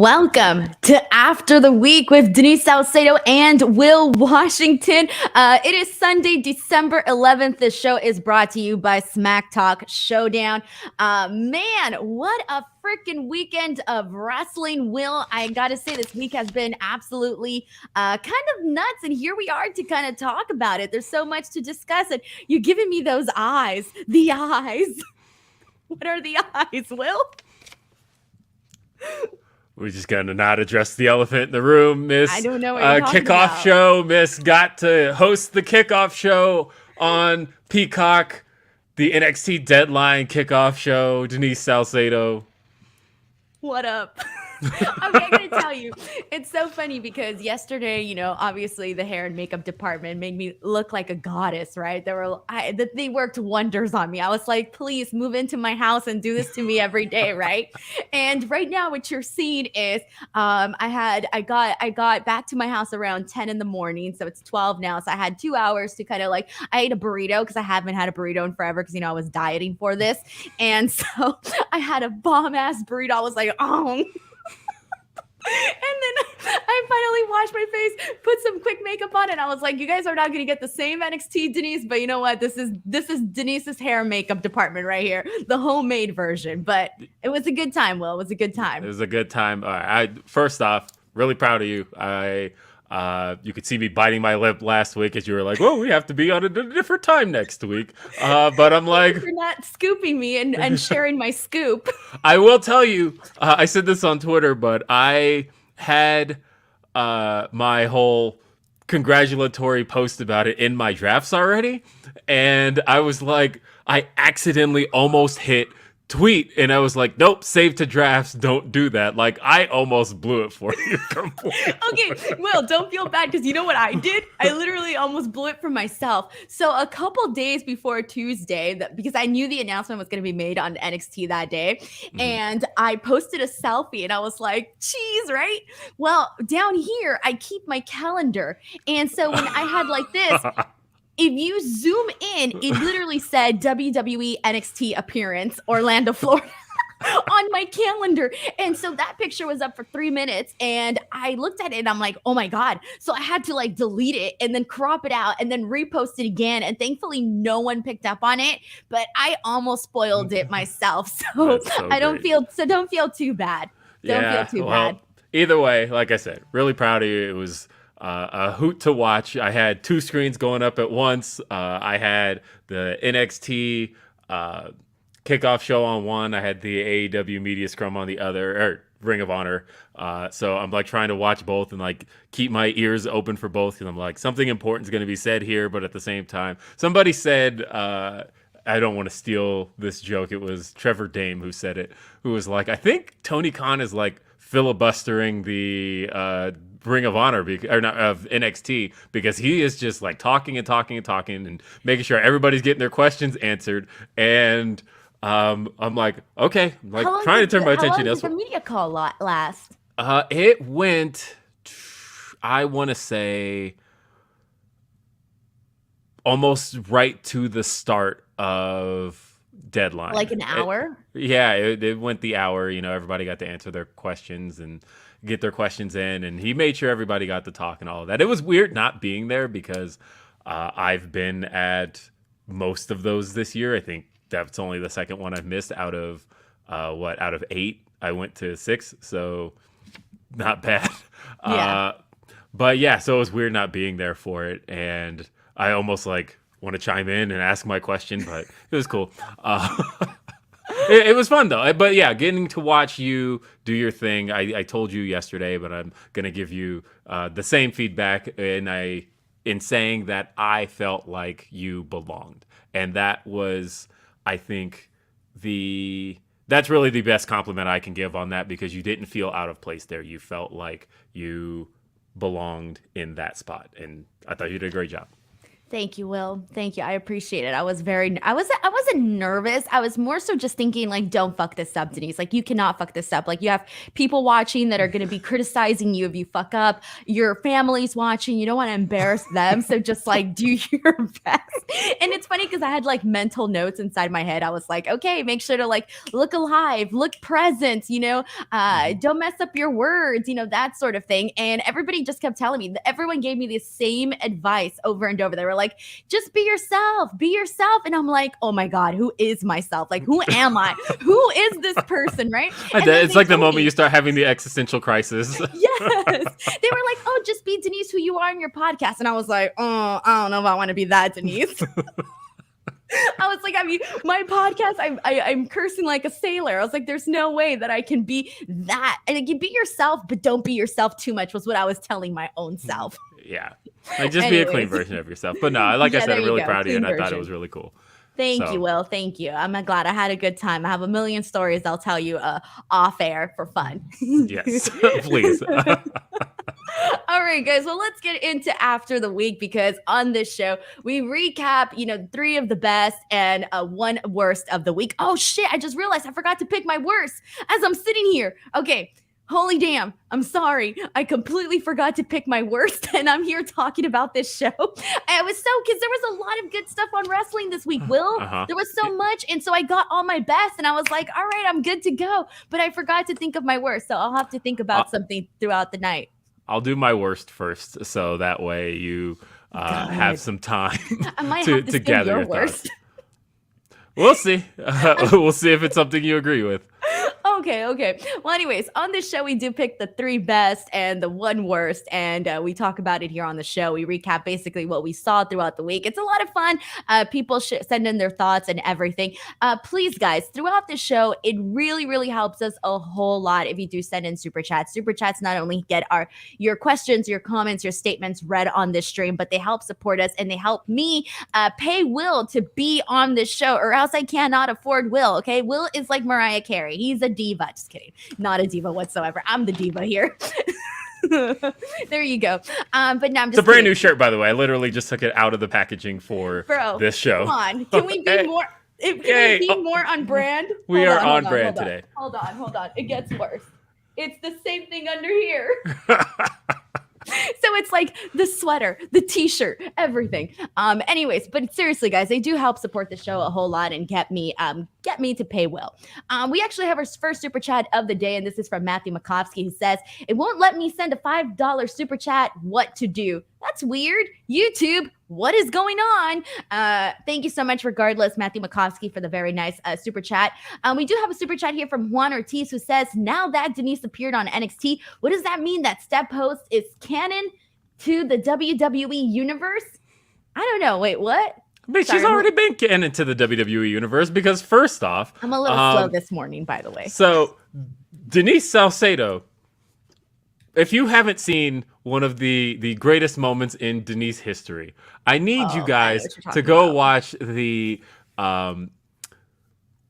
Welcome to After the Week with Denise Salcedo and Will Washington. It is Sunday, December 11th. The show is brought to you by SmackTalk Showdown. Man, what a freaking weekend of wrestling, Will. I gotta say, this week has been absolutely kind of nuts, and here we are to kind of talk about it. There's so much to discuss, and you're giving me those eyes. The eyes. What are the eyes, Will? We're just gonna not address the elephant in the room, Miss. I don't know what you're talking kickoff about. show. Miss got to host the kickoff show on Peacock, the NXT Deadline kickoff show. Denise Salcedo. What up? Okay, I'm gonna tell you, it's so funny because yesterday, obviously the hair and makeup department made me look like a goddess, right? They worked wonders on me. I was like, please move into my house and do this to me every day, right? And right now, what you're seeing is, I got back to my house around 10 in the morning, so it's 12 now. So I had 2 hours to kind of I ate a burrito because I haven't had a burrito in forever because I was dieting for this, and so I had a bomb ass burrito. I was like, oh. And then I finally washed my face, put some quick makeup on, and I was like, you guys are not going to get the same NXT Denise, but you know what? This is Denise's hair and makeup department right here, the homemade version. But it was a good time, Will. It was a good time. It was a good time. First off, really proud of you. You could see me biting my lip last week as you were like, "Well, we have to be on a different time next week." But I'm like, you're not scooping me and sharing my scoop. I will tell you, I said this on Twitter, but I had my whole congratulatory post about it in my drafts already, and I was like, I accidentally almost hit tweet, and I was like, nope, save to drafts, don't do that. Like, I almost blew it for you. Okay, Will, don't feel bad, because you know what I did? I literally almost blew it for myself. So a couple days before Tuesday, because I knew the announcement was going to be made on NXT that day, and I posted a selfie, and I was like, cheese, right? Well, down here, I keep my calendar, and so when I had this, if you zoom in, it literally said WWE NXT appearance, Orlando, Florida, on my calendar. And so that picture was up for 3 minutes, and I looked at it and I'm like, oh my God. So I had to delete it and then crop it out and then repost it again. And thankfully no one picked up on it, but I almost spoiled it myself. So don't feel too bad. Don't feel too bad. Either way, like I said, really proud of you. It was a hoot to watch. I had 2 screens going up at once. I had the NXT kickoff show on one. I had the AEW media scrum on the other, or Ring of Honor. So I'm trying to watch both and keep my ears open for both, because I'm like, something important is going to be said here, but at the same time, somebody said, I don't want to steal this joke. It was Trevor Dame who said it, who was like, I think Tony Khan is filibustering the Ring of Honor, of NXT, because he is just talking and talking and talking and making sure everybody's getting their questions answered. And I'm like, okay, trying to turn my attention. How long did the media call last? It went, I want to say, almost right to the start of Deadline. Like an hour? It went the hour. Everybody got to answer their questions and get their questions in, and he made sure everybody got to talk and all of that. It was weird not being there because I've been at most of those this year. I think that's only the second one I've missed out of 8. I went to 6, so not bad. Yeah. But yeah, so it was weird not being there for it, and I almost want to chime in and ask my question, but it was cool. It was fun though. But yeah, getting to watch you do your thing. I told you yesterday, but I'm gonna give you the same feedback, in saying that I felt like you belonged, and that was, I think, that's really the best compliment I can give on that, because you didn't feel out of place there. You felt like you belonged in that spot, and I thought you did a great job. Thank you, Will. Thank you. I appreciate it. I wasn't nervous. I was more so just thinking like, don't fuck this up, Denise. Like you cannot fuck this up. Like you have people watching that are going to be criticizing you if you fuck up. Your family's watching. You don't want to embarrass them. So just like do your best. And it's funny because I had like mental notes inside my head. I was like, okay, make sure to like look alive, look present, don't mess up your words, that sort of thing. And everybody just kept telling me, everyone gave me the same advice over and over. They were like, just be yourself, be yourself. And I'm like, oh my God, who is myself? Like, who am I? Who is this person? Right. It's like the moment you start having the existential crisis. Yes. They were like, oh, just be Denise, who you are in your podcast. And I was like, oh, I don't know if I want to be that Denise. I was like, I mean, my podcast, I'm cursing like a sailor. I was like, there's no way that I can be that. And you can be yourself, but don't be yourself too much was what I was telling my own self. Yeah. Like just be a clean version of yourself. But no, like I said, I'm really proud of you and I thought it was really cool. Thank you, Will. Thank you. I'm glad I had a good time. I have a million stories I'll tell you off air for fun. Yes, please. All right, guys. Well, let's get into after the week because on this show, we recap, 3 of the best and 1 worst of the week. Oh, shit. I just realized I forgot to pick my worst as I'm sitting here. Okay. Holy damn. I'm sorry. I completely forgot to pick my worst and I'm here talking about this show. I was because there was a lot of good stuff on wrestling this week, Will. There was so much. And so I got all my best and I was like, all right, I'm good to go. But I forgot to think of my worst. So I'll have to think about something throughout the night. I'll do my worst first. So that way you have some time to gather your worst. Thoughts. We'll see. We'll see if it's something you agree with. Okay. Well, anyways, on this show, we do pick the 3 best and the 1 worst, and we talk about it here on the show. We recap basically what we saw throughout the week. It's a lot of fun. People send in their thoughts and everything. Please, guys, throughout the show, it really, really helps us a whole lot if you do send in super chats. Super chats not only get your questions, your comments, your statements read on this stream, but they help support us and they help me pay Will to be on this show, or else I cannot afford Will. Okay, Will is like Mariah Carey. He's a diva. Just kidding. Not a diva whatsoever. I'm the diva here. There you go. But now I'm just. It's a brand new shirt, by the way. I literally just took it out of the packaging for this show. Come on. Can we be more? Can we be more on brand? We are on brand today. Hold on. It gets worse. It's the same thing under here. So it's like the sweater, the t-shirt, everything. Anyways, but seriously, guys, they do help support the show a whole lot and get me to pay Will. We actually have our first super chat of the day, and this is from Matthew Makovsky, who says, "It won't let me send a $5 super chat. What to do? That's weird. YouTube, what is going on?" Thank you so much, regardless, Matthew Makovsky, for the very nice super chat. We do have a super chat here from Juan Ortiz, who says, "Now that Denise appeared on NXT, what does that mean that Step Post is canon to the WWE universe?" I don't know. Wait, what? I mean, she's already been canon to the WWE universe because first off, I'm a little slow this morning, by the way. So Denise Salcedo, if you haven't seen one of the greatest moments in Denise history, I need you guys to go watch the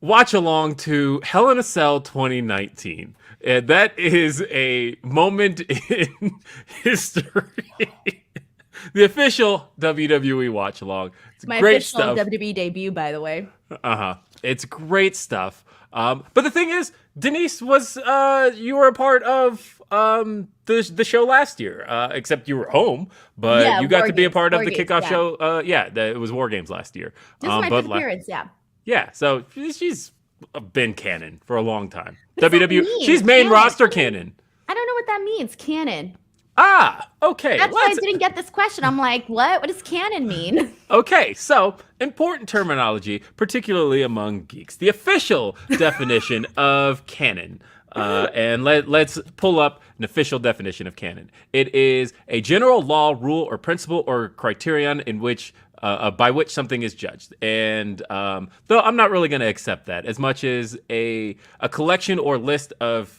watch along to Hell in a Cell 2019. And that is a moment in history. The official WWE watch along. It's my great official stuff. WWE debut, by the way. It's great stuff. But the thing is, Denise was you were a part of the show last year, except you were home, but you got to be a part of the kickoff show. It was War Games last year. This is my first appearance, Yeah, so she's been canon for a long time. WWE, she's main roster canon. I don't know what that means, canon. Okay. That's why I didn't get this question. I'm like, what? What does canon mean? Okay, so important terminology, particularly among geeks. The official definition of canon. And let's pull up an official definition of canon. It is a general law, rule, or principle or criterion in which by which something is judged. And though I'm not really going to accept that as much as a collection or list of.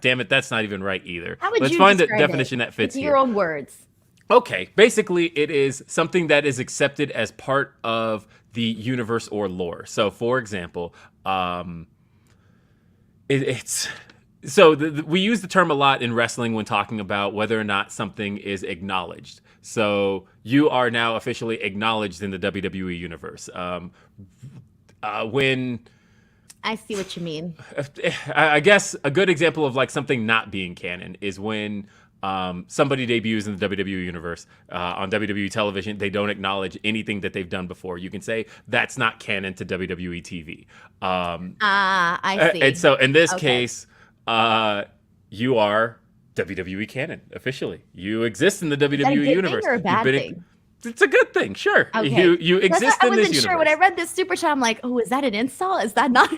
Damn it, that's not even right either. Let's find a definition that fits here. Your own words. Okay, basically it is something that is accepted as part of the universe or lore. So, for example, it's So we use the term a lot in wrestling when talking about whether or not something is acknowledged. So you are now officially acknowledged in the WWE universe. When I see what you mean. I guess a good example of like something not being canon is when somebody debuts in the WWE universe on WWE television. They don't acknowledge anything that they've done before. You can say that's not canon to WWE TV. I see. And so in this Okay. case, you are WWE canon officially. You exist in the Is that a WWE good universe. thing or a bad You've been. thing? It's a good thing, sure. Okay. You That's exist what I in this wasn't universe. sure. When I read this super chat, I'm like, oh, is that an insult? Is that not?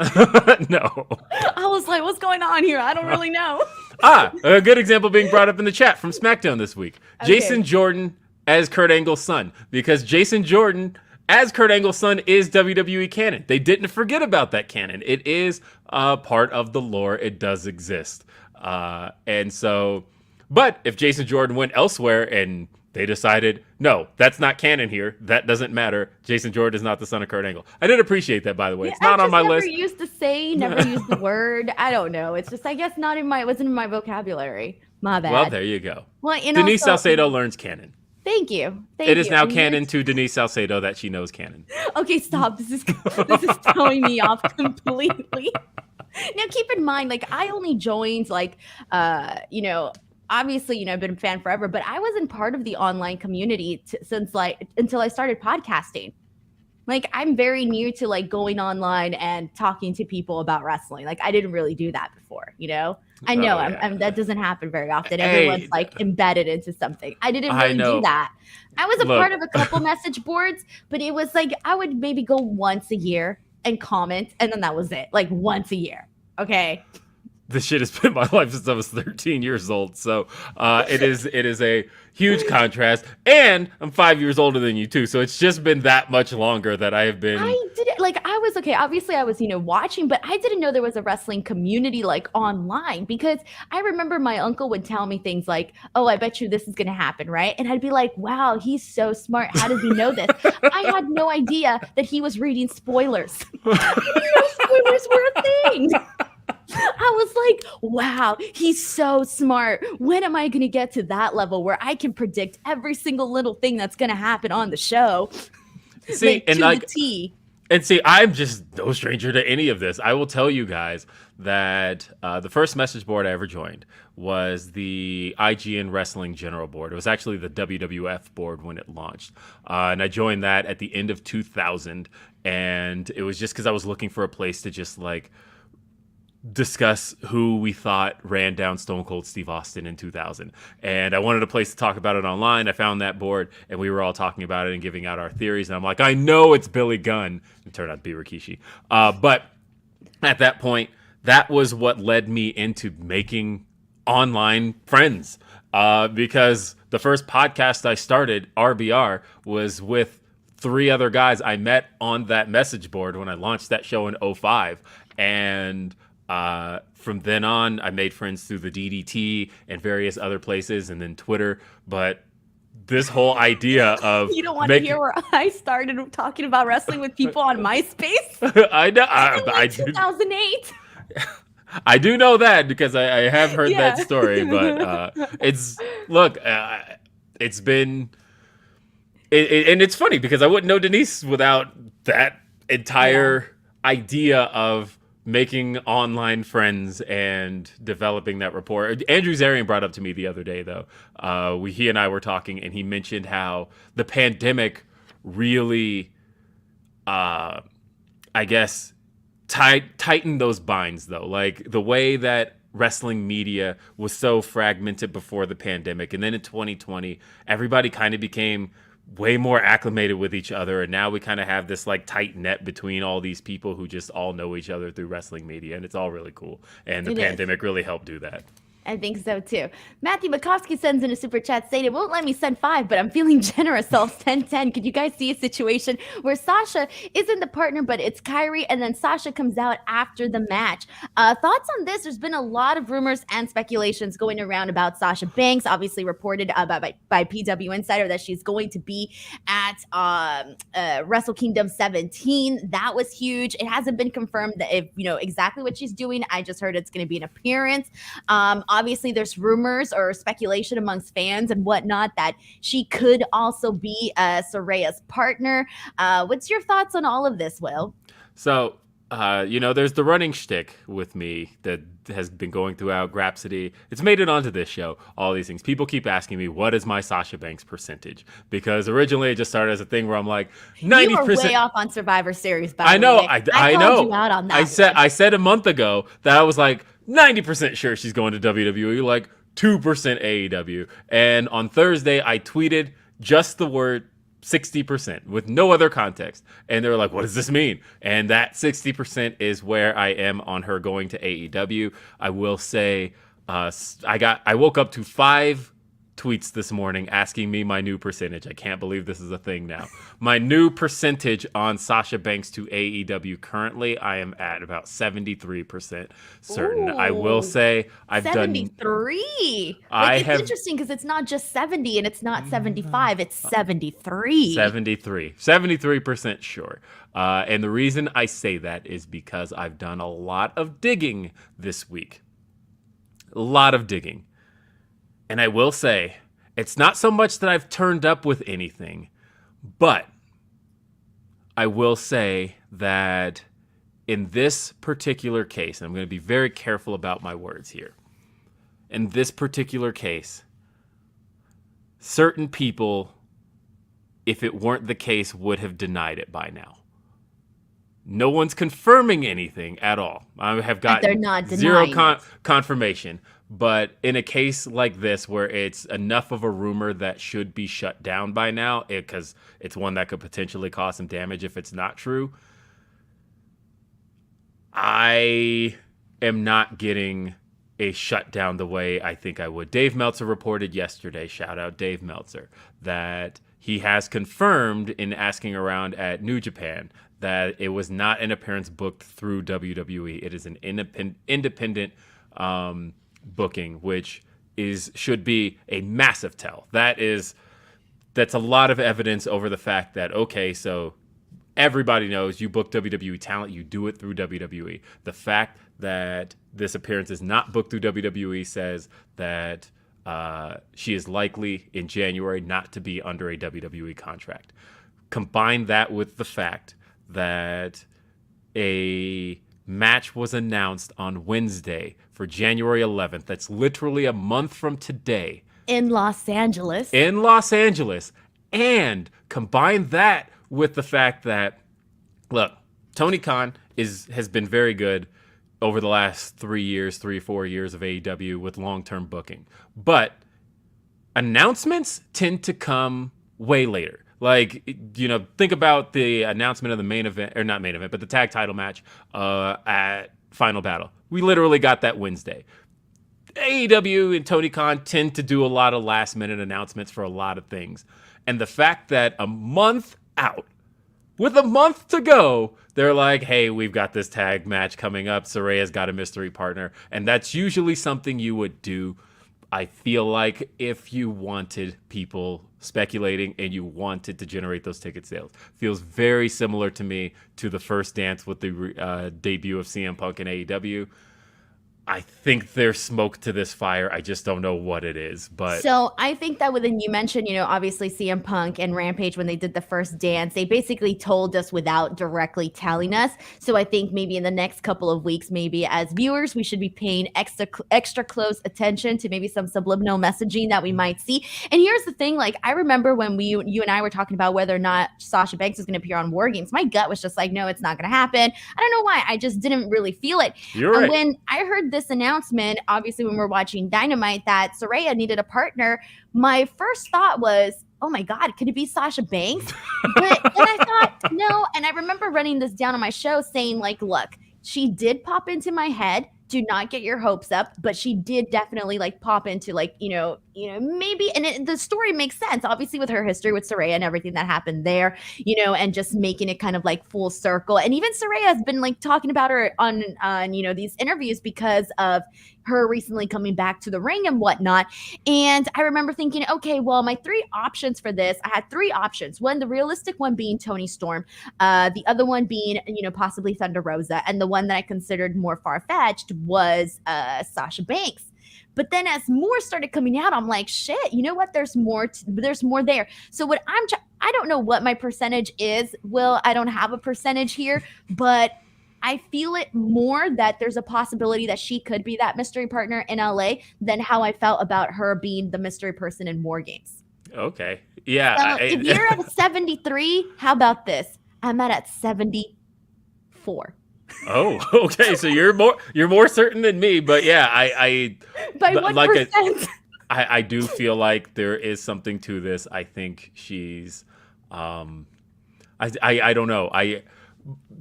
No. I was like, what's going on here? I don't really know. A good example being brought up in the chat from SmackDown this week. Okay. Jason Jordan as Kurt Angle's son, because Jason Jordan as Kurt Angle's son is WWE canon. They didn't forget about that canon. It is part of the lore. It does exist. And so, but if Jason Jordan went elsewhere and they decided, no, that's not canon here. That doesn't matter. Jason Jordan is not the son of Kurt Angle. I did appreciate that, by the way. It's not on my list. Never used to say, never used the word. I don't know. It's just, I guess, it wasn't in my vocabulary. My bad. Well, there you go. Well, Denise Salcedo learns canon. Thank you. It is now canon to Denise Salcedo that she knows canon. Okay, stop. This is throwing me off completely. Now, keep in mind, like, I only joined, like, obviously, I've been a fan forever, but I wasn't part of the online community until I started podcasting. Like, I'm very new to like going online and talking to people about wrestling. Like, I didn't really do that before, I know that doesn't happen very often. Everyone's like embedded into something. I didn't really do that. I was a part of a couple message boards, but it was like I would maybe go once a year and comment, and then that was it. Like once a year. Okay. This shit has been my life since I was 13 years old. So it is a huge contrast. And I'm 5 years older than you too. So it's just been that much longer that I have been. I didn't obviously I was, watching, but I didn't know there was a wrestling community like online, because I remember my uncle would tell me things like, oh, I bet you this is going to happen. Right. And I'd be like, wow, he's so smart. How does he know this? I had no idea that he was reading spoilers. I didn't know spoilers were a thing. I was like, wow, he's so smart. When am I going to get to that level where I can predict every single little thing that's going to happen on the show? See, to the T. And see, I'm just no stranger to any of this. I will tell you guys that the first message board I ever joined was the IGN Wrestling General Board. It was actually the WWF board when it launched. And I joined that at the end of 2000. And it was just because I was looking for a place to just like discuss who we thought ran down Stone Cold Steve Austin in 2000. And I wanted a place to talk about it online. I found that board, and we were all talking about it and giving out our theories. And I'm like, I know it's Billy Gunn. It turned out to be Rikishi. But at that point, that was what led me into making online friends. Because the first podcast I started, RBR, was with 3 other guys I met on that message board when I launched that show in 2005. And from then on, I made friends through the DDT and various other places, and then Twitter. But this whole idea of you don't want to hear where I started talking about wrestling with people on MySpace. I know. I 2008. I do know that because I have heard that story. But it's been. And it's funny because I wouldn't know Denise without that entire idea of making online friends and developing that rapport. Andrew Zarian brought up to me the other day, though. He and I were talking, and he mentioned how the pandemic really, I guess, tightened those binds, though. Like the way that wrestling media was so fragmented before the pandemic. And then in 2020, everybody kind of became way more acclimated with each other, and now we kind of have this like tight net between all these people who just all know each other through wrestling media, and it's all really cool. And the pandemic really helped do that. I think so too. Matthew Makovsky sends in a super chat saying it won't let me send 5, but I'm feeling generous. I'll send 10. Could you guys see a situation where Sasha isn't the partner, but it's Kyrie, and then Sasha comes out after the match? Thoughts on this? There's been a lot of rumors and speculations going around about Sasha Banks, obviously reported by PW Insider that she's going to be at Wrestle Kingdom 17. That was huge. It hasn't been confirmed that if exactly what she's doing. I just heard it's going to be an appearance. Obviously, there's rumors or speculation amongst fans and whatnot that she could also be Soraya's partner. What's your thoughts on all of this, Will? So, there's the running shtick with me that has been going throughout Grapsody. It's made it onto this show, all these things. People keep asking me, what is my Sasha Banks percentage? Because originally it just started as a thing where I'm like, 90%. You were way off on Survivor Series, by I the know, way. I know. Called you out on that I said a month ago that I was like 90% sure she's going to WWE, like 2% AEW. And on Thursday, I tweeted just the word 60% with no other context. And they were like, what does this mean? And that 60% is where I am on her going to AEW. I will say I woke up to 5 tweets this morning asking me my new percentage. I can't believe this is a thing now. My new percentage on Sasha Banks to AEW currently, I am at about 73% certain. Ooh, I will say I've 73. done. It's interesting because it's not just 70 and it's not 75. It's 73. 73% sure. And the reason I say that is because I've done a lot of digging this week. A lot of digging. And I will say, it's not so much that I've turned up with anything, but I will say that in this particular case, and I'm going to be very careful about my words here, in this particular case, certain people, if it weren't the case, would have denied it by now. No one's confirming anything at all. I have gotten zero confirmation. But in a case like this, where it's enough of a rumor that should be shut down by now, because it's one that could potentially cause some damage if it's not true, I am not getting a shutdown the way I think I would. Dave Meltzer reported yesterday, shout out Dave Meltzer, that he has confirmed in asking around at New Japan that it was not an appearance booked through WWE. It is an independent booking, which should be a massive tell. That's a lot of evidence over the fact that, okay, so everybody knows you book WWE talent, you do it through WWE. The fact that this appearance is not booked through WWE says that she is likely in January not to be under a WWE contract. Combine that with the fact that a match was announced on Wednesday for January 11th. That's literally a month from today. In Los Angeles. And combine that with the fact that, look, Tony Khan has been very good over the last 3 or 4 years of AEW with long-term booking. But announcements tend to come way later. Like, think about the announcement of the main event, or not main event, but the tag title match at Final Battle. We literally got that Wednesday. AEW and Tony Khan tend to do a lot of last minute announcements for a lot of things. And the fact that a month out, with a month to go, they're like, hey, we've got this tag match coming up. Soraya's got a mystery partner. And that's usually something you would do, I feel like, if you wanted people speculating and you wanted to generate those ticket sales. Feels very similar to me to the first dance with the debut of CM Punk in AEW. I think there's smoke to this fire. I just don't know what it is. But so I think that when you mentioned, obviously CM Punk and Rampage, when they did the first dance, they basically told us without directly telling us. So I think maybe in the next couple of weeks, maybe as viewers, we should be paying extra close attention to maybe some subliminal messaging that we might see. And here's the thing, like, I remember when you and I were talking about whether or not Sasha Banks was going to appear on War Games, my gut was just like, no, it's not going to happen. I don't know why. I just didn't really feel it. You're right. And when I heard this announcement, obviously when we're watching Dynamite, that Saraya needed a partner, my first thought was, oh my God, could it be Sasha Banks? But then I thought, no. And I remember running this down on my show saying, like, look, she did pop into my head do not get your hopes up, but she did definitely like pop into like, maybe, and the story makes sense, obviously, with her history with Saraya and everything that happened there, and just making it kind of like full circle. And even Saraya has been like talking about her on these interviews because of her recently coming back to the ring and whatnot. And I remember thinking, okay, well, my three options for this, I had three options. One, the realistic one being Toni Storm, the other one being, possibly Thunder Rosa, and the one that I considered more far-fetched was Sasha Banks. But then as more started coming out, I'm like, shit, you know what? There's more there. So what I don't know what my percentage is. Will, I don't have a percentage here, but I feel it more that there's a possibility that she could be that mystery partner in LA than how I felt about her being the mystery person in War Games. Okay. Yeah. So if you're at 73, how about this? I'm at 74. Oh, okay. So you're more certain than me, but yeah, I by what like percent? I do feel like there is something to this. I think she's, I don't know.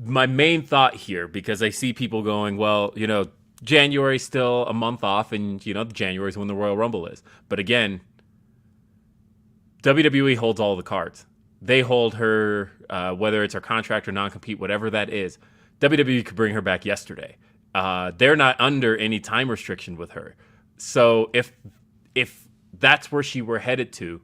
My main thought here, because I see people going, well, January's still a month off, and January's when the Royal Rumble is. But again, WWE holds all the cards. They hold her, whether it's her contract or non-compete, whatever that is. WWE could bring her back yesterday. They're not under any time restriction with her. So if that's where she were headed to,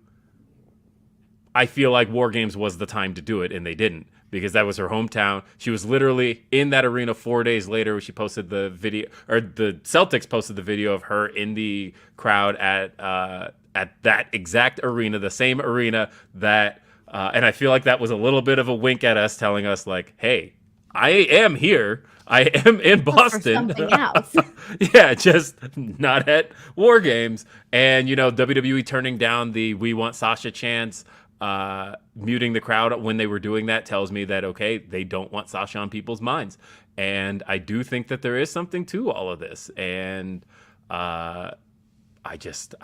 I feel like War Games was the time to do it, and they didn't, because that was her hometown. She was literally in that arena 4 days later when she posted the video, or the Celtics posted the video of her in the crowd at that exact arena, the same arena that, and I feel like that was a little bit of a wink at us, telling us like, hey, I am here. I am in Boston. For something else. Yeah, just not at War Games. And, WWE turning down the "We Want Sasha" chants, muting the crowd when they were doing that, tells me that, okay, they don't want Sasha on people's minds. And I do think that there is something to all of this. And I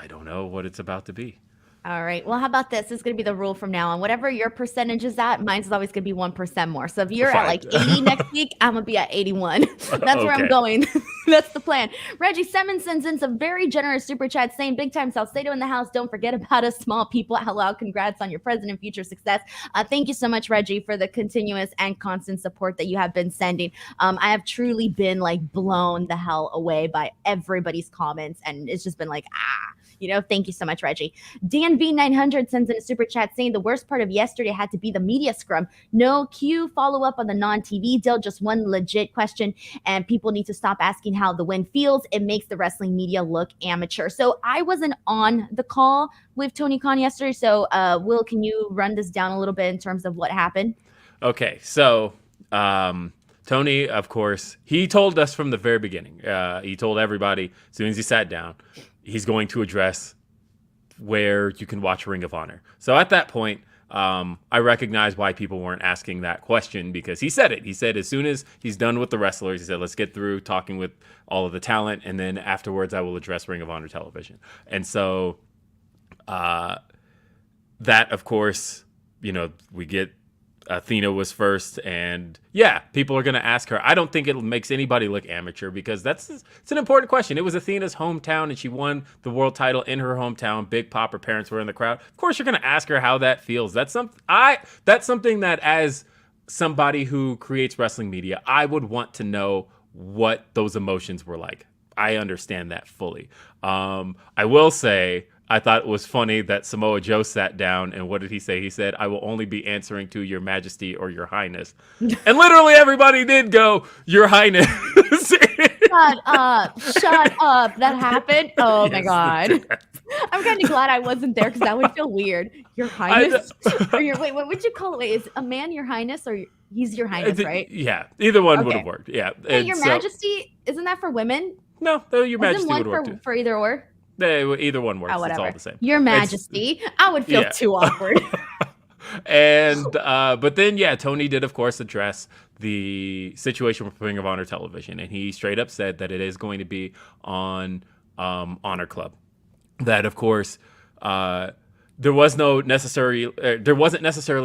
don't know what it's about to be. All right. Well, how about this? This is going to be the rule from now on. Whatever your percentage is at, mine's always going to be 1% more. So if you're at like 80 next week, I'm going to be at 81. That's where I'm going. That's the plan. Reggie Simmons sends in some very generous super chats saying, big time Salcedo in the house. Don't forget about us small people. Hello. Congrats on your present and future success. Thank you so much, Reggie, for the continuous and constant support that you have been sending. I have truly been like blown the hell away by everybody's comments. And it's just been like, thank you so much, Reggie. Dan V900 sends in a super chat saying the worst part of yesterday had to be the media scrum. No Q follow up on the non-TV deal, just one legit question. And people need to stop asking how the win feels. It makes the wrestling media look amateur. So I wasn't on the call with Tony Khan yesterday. So Will, can you run this down a little bit in terms of what happened? Okay. So Tony, of course, he told us from the very beginning. He told everybody as soon as he sat down, he's going to address where you can watch Ring of Honor. So at that point, I recognize why people weren't asking that question, because he said it. He said as soon as he's done with the wrestlers, he said, let's get through talking with all of the talent, and then afterwards I will address Ring of Honor television. And so that, of course, we get Athena was first, and yeah, people are going to ask her. I don't think it makes anybody look amateur, because it's an important question. It was Athena's hometown, and she won the world title in her hometown. Big Pop, her parents were in the crowd. Of course, you're going to ask her how that feels. That's something that, as somebody who creates wrestling media, I would want to know what those emotions were like. I understand that fully. I will say, I thought it was funny that Samoa Joe sat down, and what did he say? He said, I will only be answering to Your Majesty or Your Highness. And literally everybody did go, Your Highness. Shut up. That happened? Oh, yes, my God. I'm kind of glad I wasn't there, because that would feel weird. Your Highness? Wait, what would you call it? Wait, is a man Your Highness, or he's Your Highness, right? Yeah, either one would have worked. Yeah. Hey, Your Majesty, isn't that for women? No, Your Majesty would work too. For either or? Either one works. It's all the same. Your Majesty. I would feel too awkward. And but then, yeah, Tony did, of course, address the situation with Ring of Honor television, and he straight up said that it is going to be on Honor Club. That, of course, there wasn't necessarily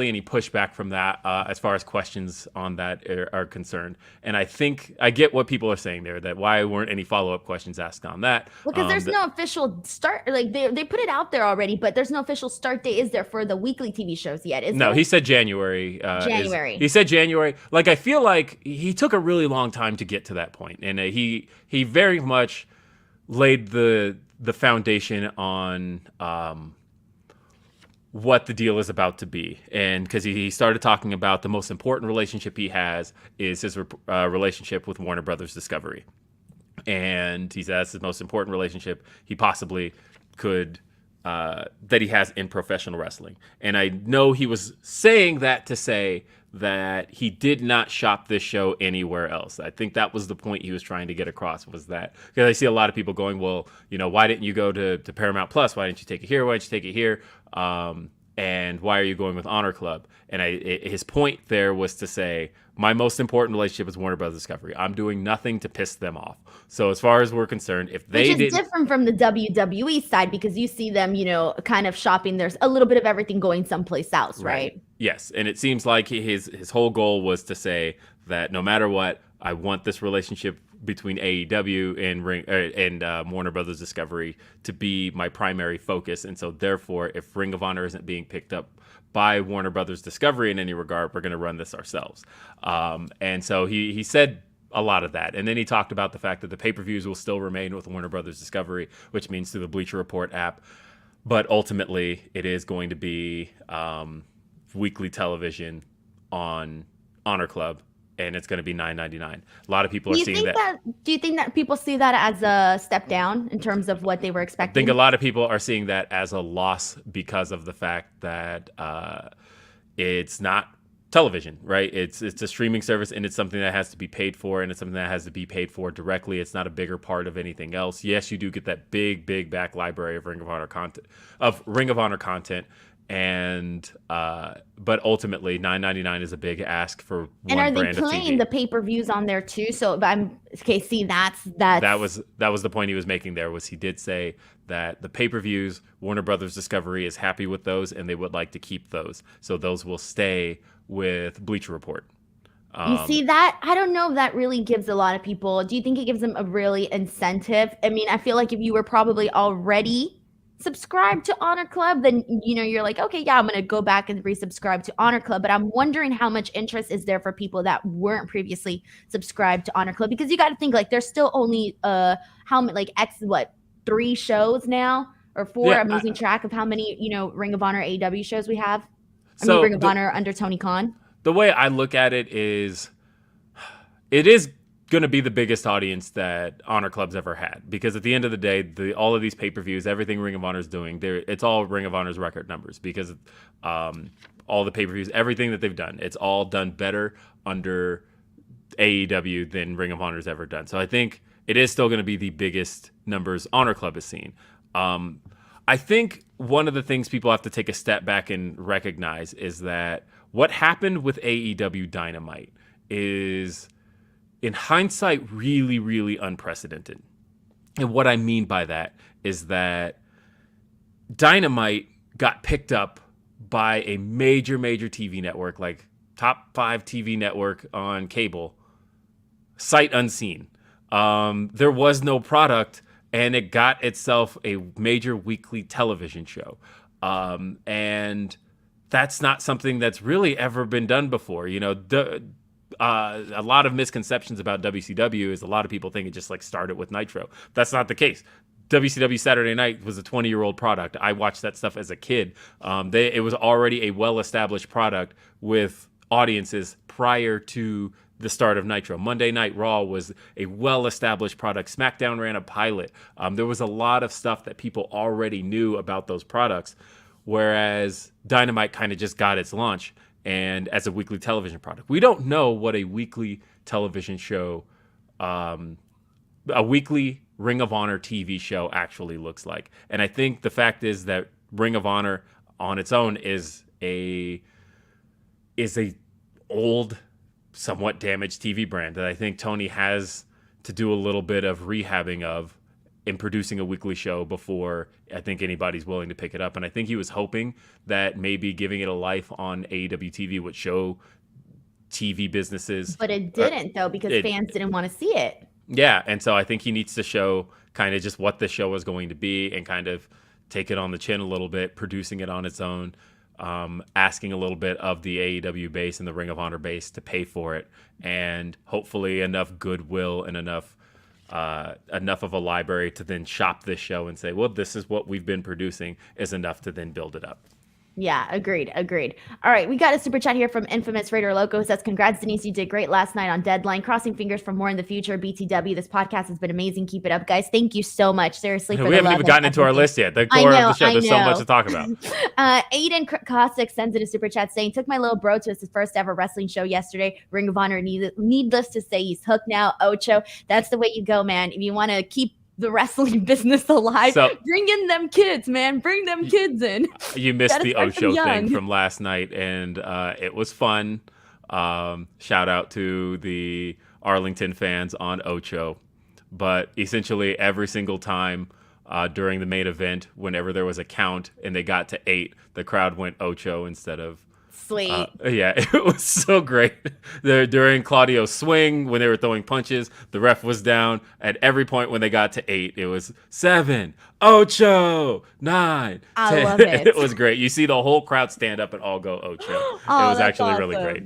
any pushback from that as far as questions on that are concerned. And I think I get what people are saying there, that why weren't any follow-up questions asked on that. Because there's no official start, like they put it out there already, but there's no official start date, is there, for the weekly TV shows yet? Is No, there? he said January. January. He said January. Like, I feel like he took a really long time to get to that point, and he very much laid the foundation on what the deal is about to be. And because he started talking about the most important relationship he has is his relationship with Warner Brothers Discovery. And he says that's the most important relationship he possibly could, that he has in professional wrestling. And I know he was saying that to say that he did not shop this show anywhere else. I think that was the point he was trying to get across, was that, because I see a lot of people going, well, why didn't you go to Paramount Plus? Why didn't you take it here? Why didn't you take it here? And why are you going with Honor Club? And his point there was to say, my most important relationship is Warner Brothers Discovery. I'm doing nothing to piss them off. So as far as we're concerned, if they Which is different from the WWE side, because you see them, kind of shopping. There's a little bit of everything going someplace else, right? Yes, and it seems like his whole goal was to say that no matter what, I want this relationship between AEW and Warner Brothers Discovery to be my primary focus. And so therefore, if Ring of Honor isn't being picked up by Warner Brothers Discovery in any regard, we're going to run this ourselves. And so he said a lot of that. And then he talked about the fact that the pay-per-views will still remain with Warner Brothers Discovery, which means through the Bleacher Report app. But ultimately, it is going to be weekly television on Honor Club, and it's going to be $9.99. A lot of people are seeing that. Do you think that people see that as a step down in terms of what they were expecting? I think a lot of people are seeing that as a loss because of the fact that it's not television, right? It's a streaming service, and it's something that has to be paid for, and it's something that has to be paid for directly. It's not a bigger part of anything else. Yes, you do get that big back library of Ring of Honor content. And but ultimately, $9.99 is a big ask for one brand of TV. And are they playing the pay-per-views on there too? So that's that was the point he was making there. Was he did say that the pay-per-views, Warner Brothers Discovery is happy with those, and they would like to keep those. So those will stay with Bleacher Report. You see that? I don't know if that really gives a lot of people. Do you think it gives them a really incentive? I mean, I feel like if you were probably already subscribe to Honor Club, then you're like, okay, yeah, I'm gonna go back and resubscribe to Honor Club. But I'm wondering how much interest is there for people that weren't previously subscribed to Honor Club, because you got to think, like, there's still only how many, like, 3 shows now or 4? Yeah, I'm losing track of how many Ring of Honor AEW shows we have. Ring of Honor under Tony Khan. The way I look at it is going to be the biggest audience that Honor Club's ever had, because at the end of the day, all of these pay-per-views, everything Ring of Honor is doing, it's all Ring of Honor's record numbers, because all the pay-per-views, everything that they've done, it's all done better under AEW than Ring of Honor's ever done. So I think it is still going to be the biggest numbers Honor Club has seen. I think one of the things people have to take a step back and recognize is that what happened with AEW Dynamite is, in hindsight, really, really unprecedented. And what I mean by that is that Dynamite got picked up by a major TV network, like top 5 TV network on cable, sight unseen. There was no product, and it got itself a major weekly television show. And that's not something that's really ever been done before. A lot of misconceptions about WCW is a lot of people think it just started with Nitro. That's not the case. WCW Saturday Night was a 20-year-old product. I watched that stuff as a kid. It was already a well-established product with audiences prior to the start of Nitro. Monday Night Raw was a well-established product. SmackDown ran a pilot. There was a lot of stuff that people already knew about those products, whereas Dynamite kind of just got its launch and as a weekly television product. We don't know what a weekly television show, a weekly Ring of Honor TV show actually looks like. And I think the fact is that Ring of Honor on its own is a old, somewhat damaged TV brand that I think Tony has to do a little bit of rehabbing of in producing a weekly show before I think anybody's willing to pick it up. And I think he was hoping that maybe giving it a life on AEW TV would show TV businesses. But it didn't, though, because fans didn't want to see it. Yeah, and so I think he needs to show kind of just what the show is going to be and kind of take it on the chin a little bit, producing it on its own, asking a little bit of the AEW base and the Ring of Honor base to pay for it, and hopefully enough goodwill and enough of a library to then shop this show and say, well, this is what we've been producing is enough to then build it up. Yeah, agreed. All right, we got a super chat here from Infamous Raider Loco. Who says, congrats, Denise. You did great last night on Deadline. Crossing fingers for more in the future. BTW, this podcast has been amazing. Keep it up, guys. Thank you so much. Seriously, for we haven't even gotten into our list yet. The core of the show. There's so much to talk about. Aiden Kosik sends in a super chat saying, took my little bro to his first ever wrestling show yesterday. Ring of Honor, needless to say, he's hooked now. Ocho, that's the way you go, man. If you want to keep the wrestling business alive, bring in them kids, man. Bring them kids in. You missed the Ocho thing from last night, and it was fun. Shout out to the Arlington fans on Ocho. But essentially every single time during the main event, whenever there was a count and they got to 8, the crowd went Ocho instead of Sweet. Yeah, it was so great. During Claudio's swing, when they were throwing punches, the ref was down. At every point when they got to 8, it was 7, 8, 9, 10. I love it. It was great. You see the whole crowd stand up and all go Ocho. It was actually awesome. Really great.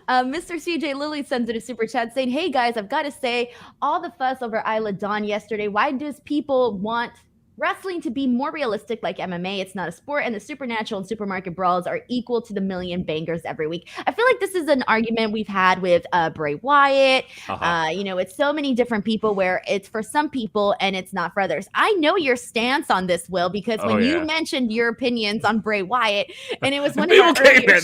Mr. CJ Lilly sends in a super chat saying, hey guys, I've got to say, all the fuss over Isla Dawn yesterday, why does people want wrestling to be more realistic like MMA? It's not a sport, and the supernatural and supermarket brawls are equal to the million bangers every week. I feel like this is an argument we've had with Bray Wyatt. It's so many different people where it's for some people and it's not for others. I know your stance on this, Will, because when you mentioned your opinions on Bray Wyatt, and it was one of our earlier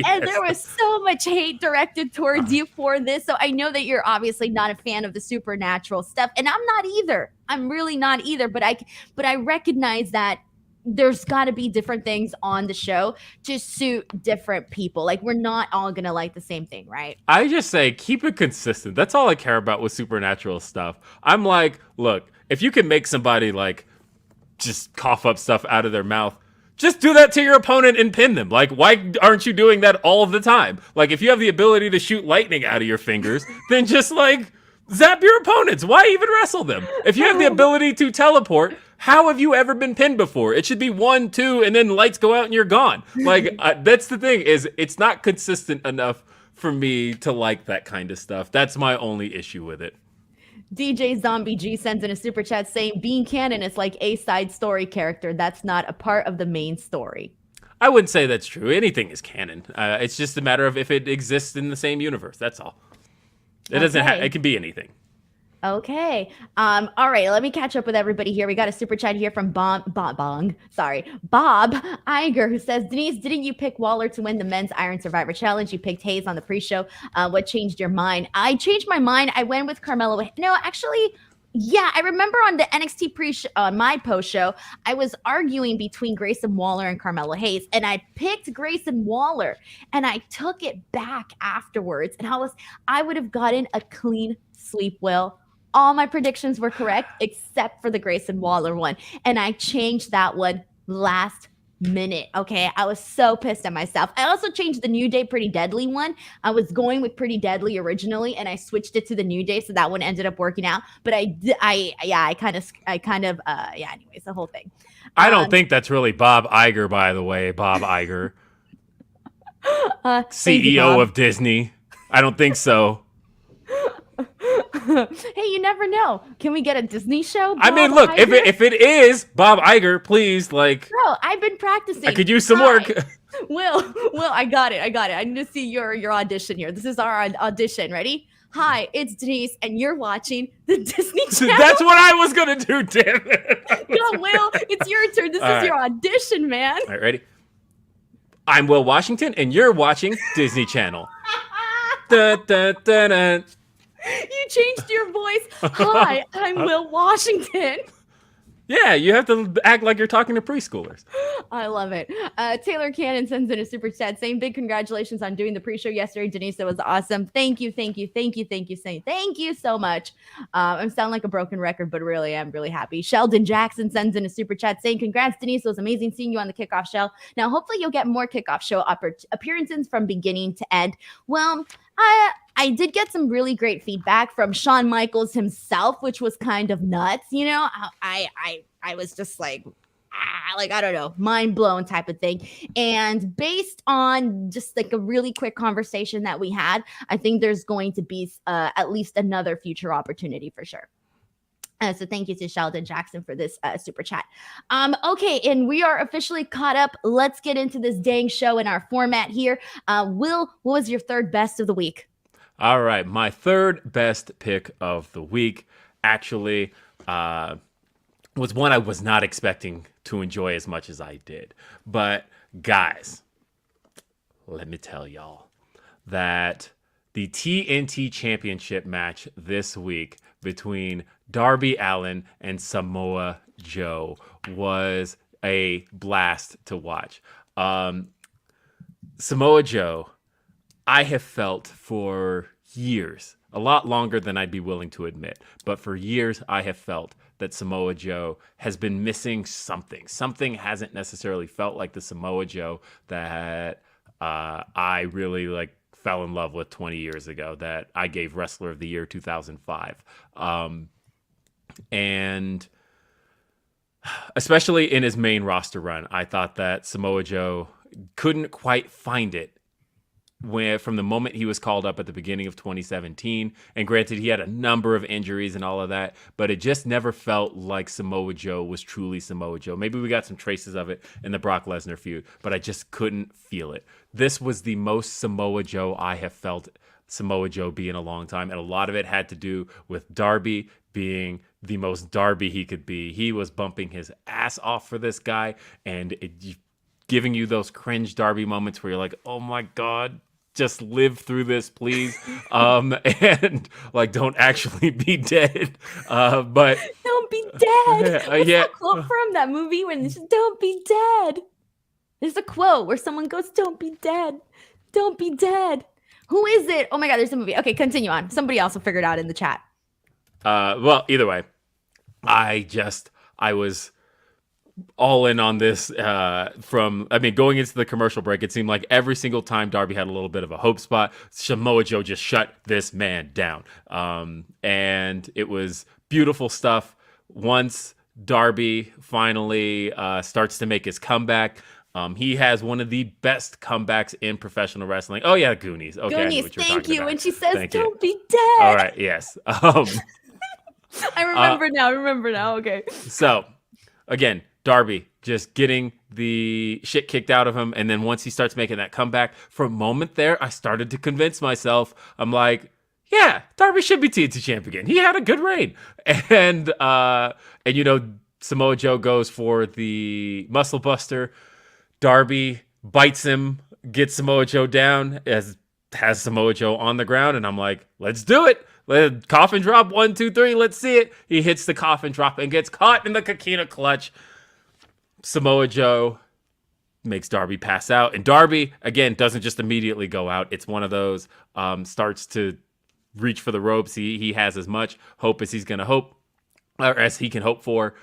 and there was so much hate directed towards you for this. So I know that you're obviously not a fan of the supernatural stuff, and I'm not either. I'm really not either, but I recognize that there's got to be different things on the show to suit different people. Like, we're not all going to like the same thing, right? I just say keep it consistent. That's all I care about with supernatural stuff. I'm like, look, if you can make somebody like just cough up stuff out of their mouth, just do that to your opponent and pin them. Like, why aren't you doing that all the time? Like, if you have the ability to shoot lightning out of your fingers, then just like zap your opponents. Why even wrestle them? If you have the ability to teleport, how have you ever been pinned before? It should be 1, 2, and then lights go out and you're gone. Like, that's the thing, is it's not consistent enough for me to like that kind of stuff. That's my only issue with it. DJ Zombie G sends in a super chat saying, being canon is like a side story character that's not a part of the main story. I wouldn't say that's true. Anything is canon. It's just a matter of if it exists in the same universe. That's all. It doesn't it can be anything. Okay. All right. Let me catch up with everybody here. We got a super chat here from Bob Iger, who says, Denise, didn't you pick Waller to win the men's Iron Survivor Challenge? You picked Hayes on the pre-show. What changed your mind? I changed my mind. I went with Carmelo. No, actually, yeah, I remember on the NXT pre-show, on my post-show, I was arguing between Grayson Waller and Carmelo Hayes, and I picked Grayson Waller, and I took it back afterwards, and I would have gotten a clean sweep, Will. All my predictions were correct, except for the Grayson Waller one, and I changed that one last minute. Okay, I was so pissed at myself. I also changed the New Day Pretty Deadly one. I was going with Pretty Deadly originally, and I switched it to the New Day, so that one ended up working out. But anyways, the whole thing. I don't think that's really Bob Iger, by the way. Bob Iger, CEO of Disney. I don't think so. Hey, you never know. Can we get a Disney show? I mean, look, if it is Bob Iger, please, like. Bro, I've been practicing. I could use some work. Will, I got it. I need to see your audition here. This is our audition. Ready? Hi, it's Denise, and you're watching the Disney Channel. That's what I was gonna do, damn it. No, Will, it's your turn. This is your audition, man. All right, ready? I'm Will Washington, and you're watching Disney Channel. Da, da, da, da. You changed your voice. Hi, I'm Will Washington. Yeah, you have to act like you're talking to preschoolers. I love it. Taylor Cannon sends in a super chat saying, big congratulations on doing the pre-show yesterday, Denise. That was awesome. Thank you, thank you, thank you, thank you, thank you so much. I'm sounding like a broken record, but really, I'm really happy. Sheldon Jackson sends in a super chat saying, congrats, Denise. It was amazing seeing you on the kickoff show. Now, hopefully you'll get more kickoff show appearances from beginning to end. Well, I did get some really great feedback from Shawn Michaels himself, which was kind of nuts. You know, I was just like, I don't know, mind blown type of thing. And based on just like a really quick conversation that we had, I think there's going to be at least another future opportunity for sure. So thank you to Sheldon Jackson for this super chat. Okay, and we are officially caught up. Let's get into this dang show in our format here. Will, what was your third best of the week? All right, my third best pick of the week actually was one I was not expecting to enjoy as much as I did. But guys, let me tell y'all that the TNT Championship match this week between Darby Allin and Samoa Joe was a blast to watch. Samoa Joe, I have felt for years, a lot longer than I'd be willing to admit, but for years I have felt that Samoa Joe has been missing something. Something hasn't necessarily felt like the Samoa Joe that I really fell in love with 20 years ago, that I gave Wrestler of the Year 2005. And especially in his main roster run, I thought that Samoa Joe couldn't quite find it from the moment he was called up at the beginning of 2017. And granted, he had a number of injuries and all of that, but it just never felt like Samoa Joe was truly Samoa Joe. Maybe we got some traces of it in the Brock Lesnar feud, but I just couldn't feel it. This was the most Samoa Joe I have felt Samoa Joe be in a long time, and a lot of it had to do with Darby being the most Darby he could be. He was bumping his ass off for this guy, and giving you those cringe Darby moments where you're like, oh my God, just live through this, please. And don't actually be dead. But don't be dead. What's yeah. that quote from that movie when it's just, don't be dead? There's a quote where someone goes, don't be dead. Don't be dead. Who is it? Oh my God, there's a movie. Okay, continue on. Somebody else will figure it out in the chat. Well, either way, I was all in on this going into the commercial break. It seemed like every single time Darby had a little bit of a hope spot, Samoa Joe just shut this man down. And it was beautiful stuff. Once Darby finally starts to make his comeback, he has one of the best comebacks in professional wrestling. Oh yeah, Goonies. Okay, Goonies, thank you. About. And she says, thank don't you. be dead. All right, yes. I remember now. Okay. So, again, Darby just getting the shit kicked out of him. And then once he starts making that comeback, for a moment there, I started to convince myself. I'm like, yeah, Darby should be TNT champ again. He had a good reign. And Samoa Joe goes for the muscle buster. Darby bites him, gets Samoa Joe down, has Samoa Joe on the ground. And I'm like, let's do it. Coffin drop, 1, 2, 3. Let's see it. He hits the coffin drop and gets caught in the Coquina clutch. Samoa Joe makes Darby pass out. And Darby, again, doesn't just immediately go out. It's one of those, starts to reach for the ropes. He has as much hope as he can hope for.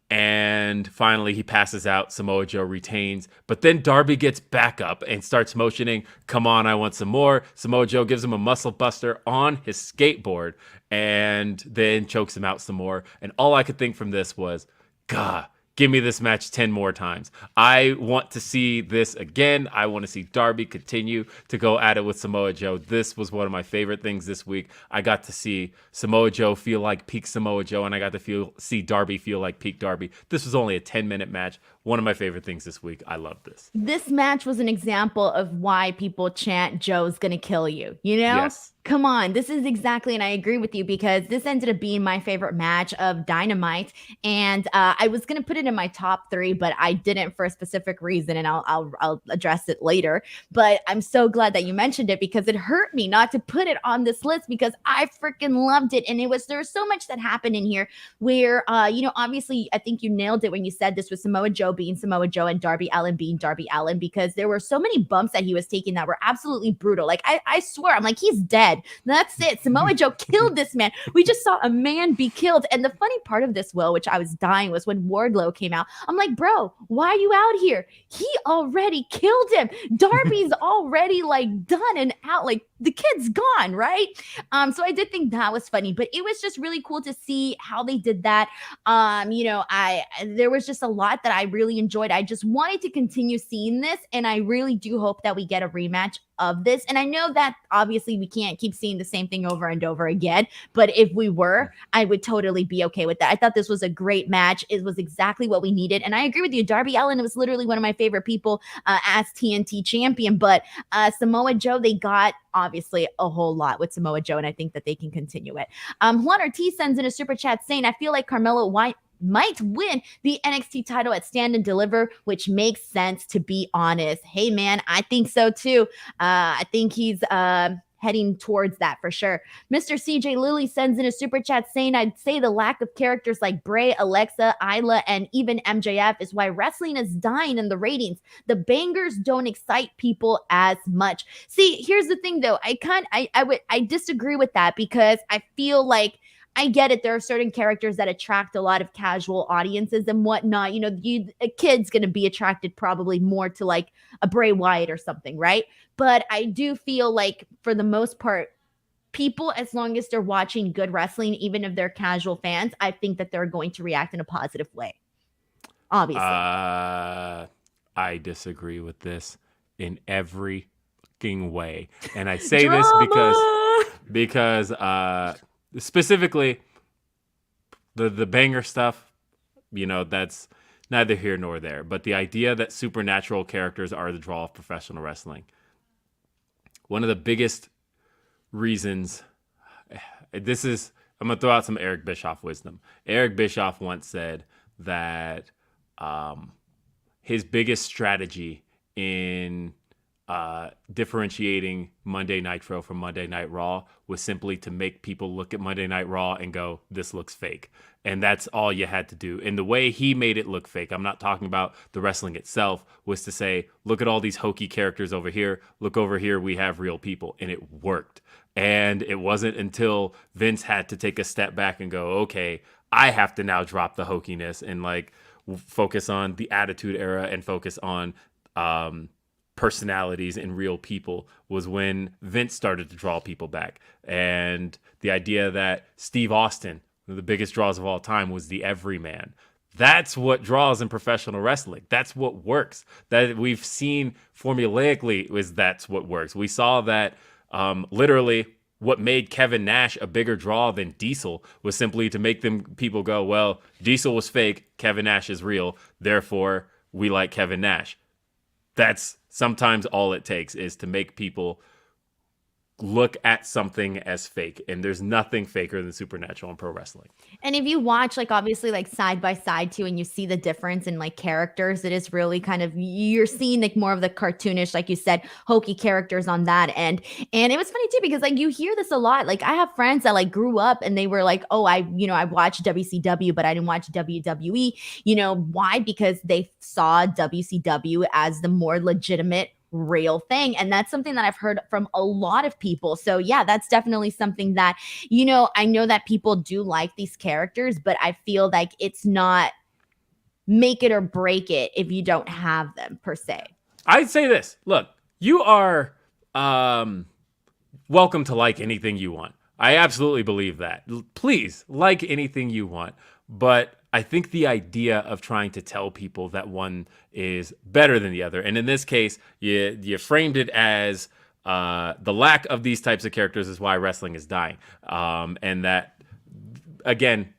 And finally, he passes out. Samoa Joe retains. But then Darby gets back up and starts motioning, come on, I want some more. Samoa Joe gives him a muscle buster on his skateboard and then chokes him out some more. And all I could think from this was, God, give me this match 10 more times. I want to see this again. I want to see Darby continue to go at it with Samoa Joe. This was one of my favorite things this week. I got to see Samoa Joe feel like peak Samoa Joe, and I got to see Darby feel like peak Darby. This was only a 10-minute match. One of my favorite things this week. I love this. This match was an example of why people chant Joe's gonna kill you, you know? Yes. Come on, this is exactly, and I agree with you because this ended up being my favorite match of Dynamite, and I was gonna put it in my top 3, but I didn't for a specific reason, and I'll address it later. But I'm so glad that you mentioned it because it hurt me not to put it on this list because I freaking loved it, and there was so much that happened in here where obviously I think you nailed it when you said this was Samoa Joe being Samoa Joe and Darby Allin being Darby Allin because there were so many bumps that he was taking that were absolutely brutal. Like I swear, I'm like he's dead. That's it. Samoa Joe killed this man. We just saw a man be killed. And the funny part of this, Will, which I was dying, was when Wardlow came out. I'm like, bro, why are you out here? He already killed him. Darby's already like done and out. Like the kid's gone, right? So I did think that was funny, but it was just really cool to see how they did that. There was just a lot that I really enjoyed. I just wanted to continue seeing this, and I really do hope that we get a rematch of this. And I know that obviously we can't keep seeing the same thing over and over again, but if we were, I would totally be okay with that. I thought this was a great match. It was exactly what we needed. And I agree with you. Darby Allin was literally one of my favorite people as TNT champion, but Samoa Joe, they got obviously a whole lot with Samoa Joe, and I think that they can continue it. Juan Ortiz sends in a super chat saying, I feel like Carmelo might win the NXT title at Stand and Deliver, which makes sense, to be honest. Hey, man, I think so too. I think he's heading towards that for sure. Mr. CJ Lilly sends in a super chat saying, I'd say the lack of characters like Bray, Alexa, Isla, and even MJF is why wrestling is dying in the ratings. The bangers don't excite people as much. See, here's the thing though. I disagree with that because I feel like I get it. There are certain characters that attract a lot of casual audiences and whatnot. A kid's going to be attracted probably more to like a Bray Wyatt or something, right? But I do feel like for the most part, people, as long as they're watching good wrestling, even if they're casual fans, I think that they're going to react in a positive way. Obviously. I disagree with this in every fucking way. And I say this because specifically the banger stuff, that's neither here nor there. But the idea that supernatural characters are the draw of professional wrestling. One of the biggest reasons, I'm going to throw out some Eric Bischoff wisdom. Eric Bischoff once said that his biggest strategy in differentiating Monday Nitro from Monday Night Raw was simply to make people look at Monday Night Raw and go, this looks fake. And that's all you had to do. And the way he made it look fake, I'm not talking about the wrestling itself, was to say, look at all these hokey characters over here. Look over here, we have real people. And it worked. And it wasn't until Vince had to take a step back and go, okay, I have to now drop the hokiness and like focus on the Attitude Era and focus on personalities and real people, was when Vince started to draw people back. And the idea that Steve Austin, one of the biggest draws of all time, was the everyman. That's what draws in professional wrestling. That's what works. That we've seen formulaically that's what works. We saw that literally what made Kevin Nash a bigger draw than Diesel was simply to make people go, well, Diesel was fake, Kevin Nash is real, therefore we like Kevin Nash. That's sometimes all it takes, is to make people look at something as fake, and there's nothing faker than supernatural in pro wrestling. And if you watch like obviously like side by side too, and you see the difference in like characters, it is really kind of, you're seeing like more of the cartoonish, like you said, hokey characters on that end. And it was funny too because like you hear this a lot. Like I have friends that like grew up and they were like, oh, I watched WCW, but I didn't watch WWE. Why? Because they saw WCW as the more legitimate real thing. And that's something that I've heard from a lot of people. So yeah, that's definitely something that, I know that people do like these characters, but I feel like it's not make it or break it if you don't have them per se. I'd say this. Look, you are welcome to like anything you want. I absolutely believe that. Please like anything you want. But I think the idea of trying to tell people that one is better than the other, and in this case, you framed it as the lack of these types of characters is why wrestling is dying, and that, again,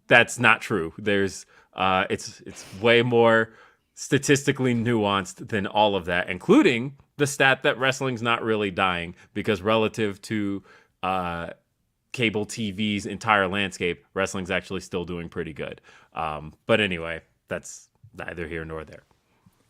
that's not true. There's it's way more statistically nuanced than all of that, including the stat that wrestling's not really dying, because relative to cable TV's entire landscape, wrestling's actually still doing pretty good. But anyway, that's neither here nor there.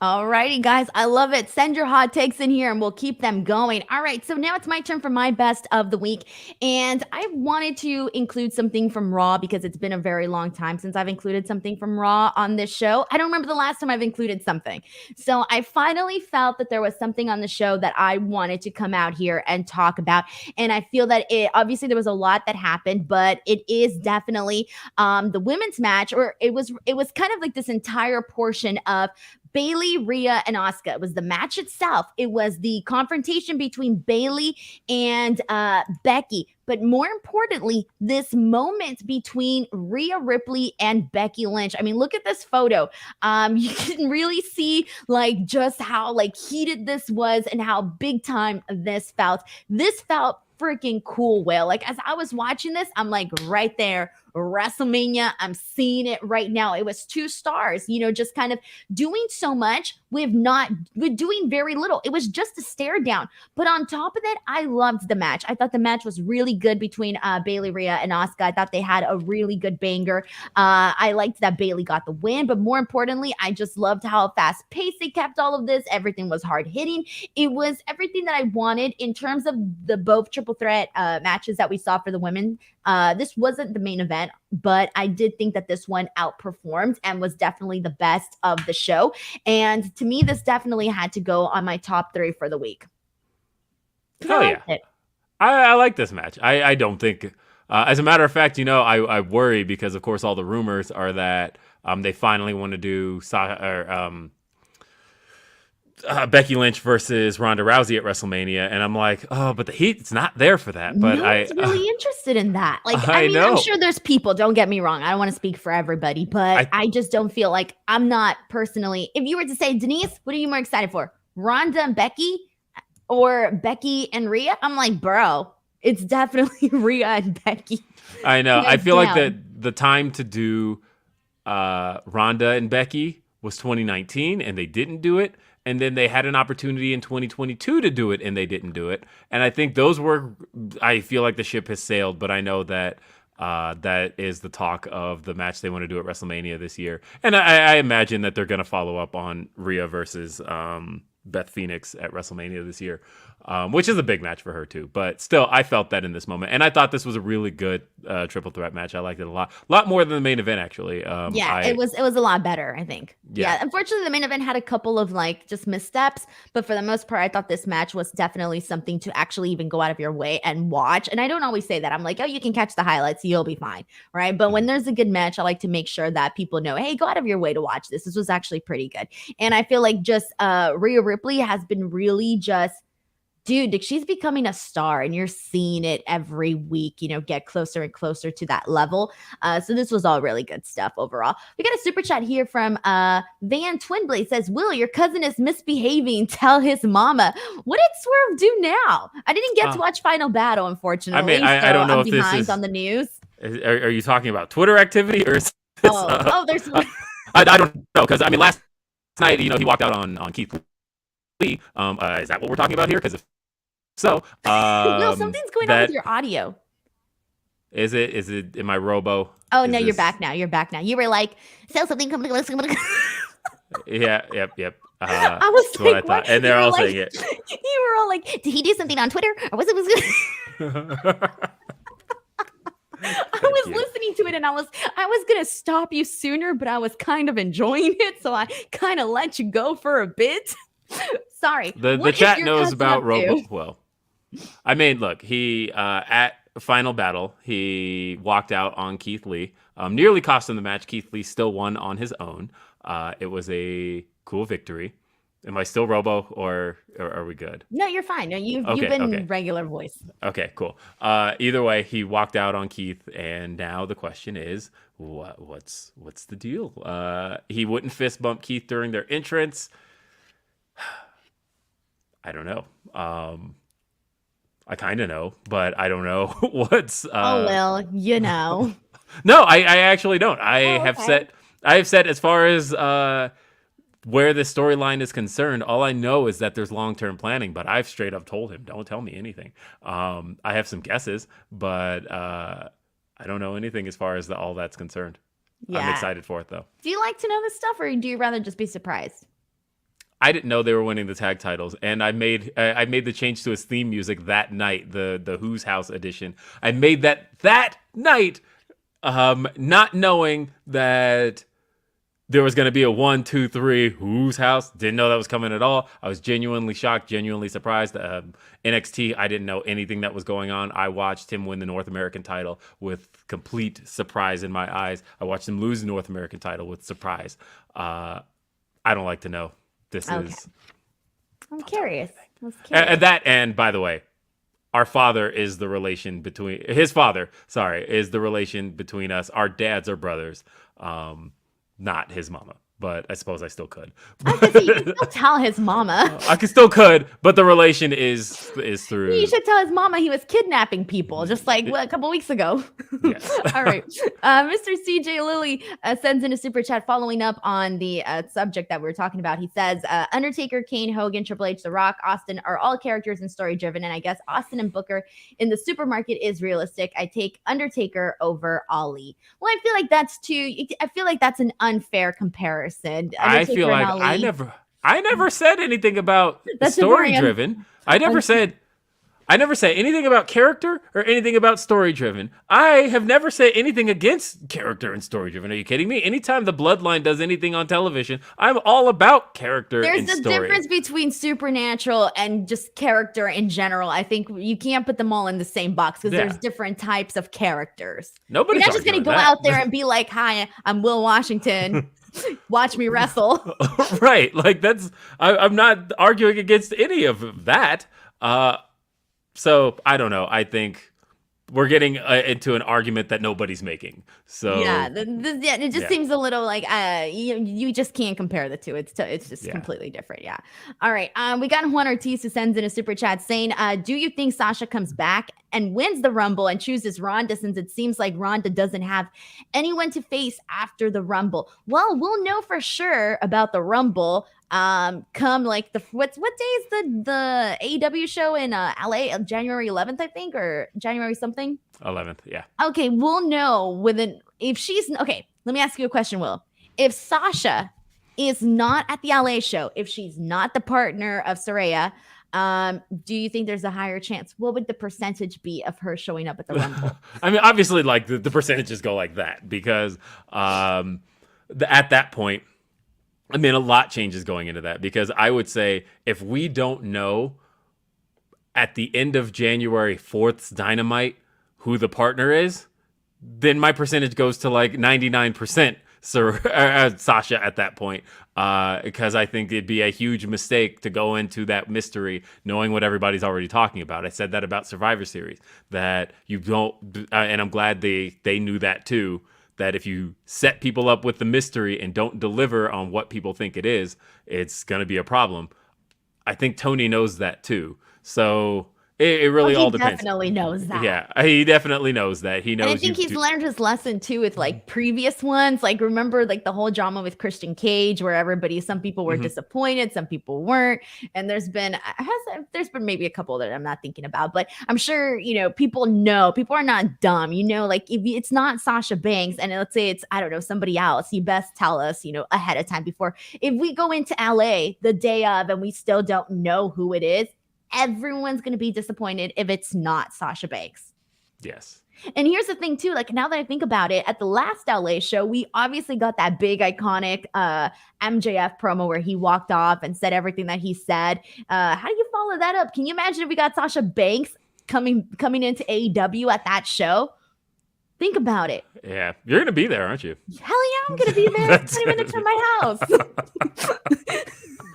All righty, guys. I love it. Send your hot takes in here and we'll keep them going. All right. So now it's my turn for my best of the week. And I wanted to include something from Raw because it's been a very long time since I've included something from Raw on this show. I don't remember the last time I've included something. So I finally felt that there was something on the show that I wanted to come out here and talk about. And I feel that obviously there was a lot that happened, but it is definitely the women's match, or it was kind of like this entire portion of Bayley, Rhea, and Asuka. It was the match itself. It was the confrontation between Bayley and Becky. But more importantly, this moment between Rhea Ripley and Becky Lynch. I mean, look at this photo. You can really see like just how like heated this was and how big time this felt. This felt freaking cool, Will. Like as I was watching this, I'm like right there. WrestleMania, I'm seeing it right now. It was 2 stars, just kind of doing so much with doing very little. It was just a stare down. But on top of that, I loved the match. I thought the match was really good between Bayley, Rhea, and Asuka. I thought they had a really good banger. I liked that Bayley got the win, but more importantly, I just loved how fast paced they kept all of this. Everything was hard hitting. It was everything that I wanted in terms of the both triple threat matches that we saw for the women. This wasn't the main event, but I did think that this one outperformed and was definitely the best of the show. And to me, this definitely had to go on my top 3 for the week. Oh, yeah. I like this match. I don't think, as a matter of fact, I worry because, of course, all the rumors are that they finally want to do Becky Lynch versus Ronda Rousey at WrestleMania, and I'm like, oh, but the heat's not there for that. But no one's really interested in that. Like, I mean, know. I'm sure there's people. Don't get me wrong. I don't want to speak for everybody, but I just don't feel like I'm not personally. If you were to say, Denise, what are you more excited for, Ronda and Becky, or Becky and Rhea? I'm like, bro, it's definitely Rhea and Becky. I know. I feel like the time to do Ronda and Becky was 2019, and they didn't do it. And then they had an opportunity in 2022 to do it, and they didn't do it. And I think I feel like the ship has sailed, but I know that that is the talk of the match they want to do at WrestleMania this year. And I imagine that they're going to follow up on Rhea versus Beth Phoenix at WrestleMania this year, which is a big match for her too. But still, I felt that in this moment, and I thought this was a really good triple threat match. I liked it a lot more than the main event actually. It was a lot better, I think. Yeah, unfortunately, the main event had a couple of like just missteps, but for the most part, I thought this match was definitely something to actually even go out of your way and watch. And I don't always say that. I'm like, oh, you can catch the highlights, you'll be fine, right? But when there's a good match, I like to make sure that people know, hey, go out of your way to watch this. This was actually pretty good, and I feel like just Rhea Ripley has been really just, dude, she's becoming a star, and you're seeing it every week, get closer and closer to that level. So this was all really good stuff overall. We got a super chat here from Van Twinblade. Says, Will, your cousin is misbehaving. Tell his mama. What did Swerve do now? I didn't get to watch Final Battle, unfortunately. I mean, I don't know I'm if behind this is on the news. Are you talking about Twitter activity, or is this, there's I don't know, because I mean last night, he walked out on Keith Lee. Is that what we're talking about here? Because if so, no, something's going on with your audio. Is it in my robo? Oh, no, you're back now. You were like, so something coming. Yeah, yep. I was like, what? And they're all saying it. You were all like, did he do something on Twitter, or was it? I was listening to it, and I was gonna stop you sooner, but I was kind of enjoying it, so I kind of let you go for a bit. Sorry. The chat knows about Robo. Well, I mean, look, he at Final Battle, he walked out on Keith Lee, nearly cost him the match. Keith Lee still won on his own. It was a cool victory. Am I still Robo, or are we good? No, you're fine. No, you've been regular voice. Okay, cool. Either way, he walked out on Keith, and now the question is, what's the deal? He wouldn't fist bump Keith during their entrance. I don't know. I kind of know, but I don't know what's. Well, No, I actually don't. I have said as far as where the storyline is concerned, all I know is that there's long-term planning, but I've straight up told him, don't tell me anything. I have some guesses, but I don't know anything as far as all that's concerned. I'm excited for it, though. Do you like to know this stuff, or do you rather just be surprised? I didn't know they were winning the tag titles, and I made the change to his theme music that night, the Who's House edition. I made that night, not knowing that there was going to be a 1, 2, 3 Who's House. Didn't know that was coming at all. I was genuinely shocked, genuinely surprised. NXT, I didn't know anything that was going on. I watched him win the North American title with complete surprise in my eyes. I watched him lose the North American title with surprise. I don't like to know. This is. I'm curious. And by the way, our father is the relation between his father. Sorry, is the relation between us. Our dads are brothers. Not his mama, but I suppose I still could. I could say you can still tell his mama. I still could, but the relation is through. You should tell his mama he was kidnapping people just like a couple weeks ago. Yes. All right. Mr. CJ Lilly sends in a super chat following up on the subject that we were talking about. He says, Undertaker, Kane, Hogan, Triple H, The Rock, Austin are all characters and story driven. And I guess Austin and Booker in the supermarket is realistic. I take Undertaker over Ali. Well, I feel like that's an unfair comparison. I feel like I never said anything about story driven. I never said anything about character or anything about story driven. I have never said anything against character and story driven. Are you kidding me? Anytime the Bloodline does anything on television, I'm all about character and story. There's a difference between supernatural and just character in general. I think you can't put them all in the same box because there's different types of characters. Nobody's You're not just going to go out there and be like, hi, I'm Will Washington. Watch me wrestle. Right. Like I'm not arguing against any of that. So I don't know. I think we're getting into an argument that nobody's making. So it just seems a little like you just can't compare the two. It's just completely different. Yeah. All right. We got Juan Ortiz who sends in a super chat saying, do you think Sasha comes back and wins the Rumble and chooses Ronda since it seems like Ronda doesn't have anyone to face after the Rumble? Well, we'll know for sure about the Rumble come like what day is the AEW show in LA? January 11th, I think, or January something. 11th, yeah. Okay, we'll know if she's okay. Let me ask you a question, Will. If Sasha is not at the LA show, if she's not the partner of Saraya, do you think there's a higher chance? What would the percentage be of her showing up at the Rumble? I mean, obviously, like the percentages go like that because at that point, I mean, a lot changes going into that because I would say if we don't know at the end of January 4th's Dynamite who the partner is, then my percentage goes to like 99% Sasha at that point because I think it'd be a huge mistake to go into that mystery knowing what everybody's already talking about. I said that about Survivor Series, that you don't, and I'm glad they knew that too, that if you set people up with the mystery and don't deliver on what people think it is, it's going to be a problem. I think Tony knows that too. So it really all depends. He definitely knows that. Yeah, he definitely knows that. He knows. And I think he's learned his lesson too with like previous ones. Like remember like the whole drama with Christian Cage where some people were disappointed, some people weren't. And there's been maybe a couple that I'm not thinking about, but I'm sure, people are not dumb. Like if it's not Sasha Banks and let's say it's, I don't know, somebody else, you best tell us, ahead of time before. If we go into LA the day of and we still don't know who it is, everyone's going to be disappointed if it's not Sasha Banks. Yes. And here's the thing too, like now that I think about it, at the last LA show, we obviously got that big iconic MJF promo where he walked off and said everything that he said. How do you follow that up? Can you imagine if we got Sasha Banks coming into AEW at that show? Think about it. Yeah. You're going to be there, aren't you? Hell yeah, I'm going to be there. 20 minutes from my house.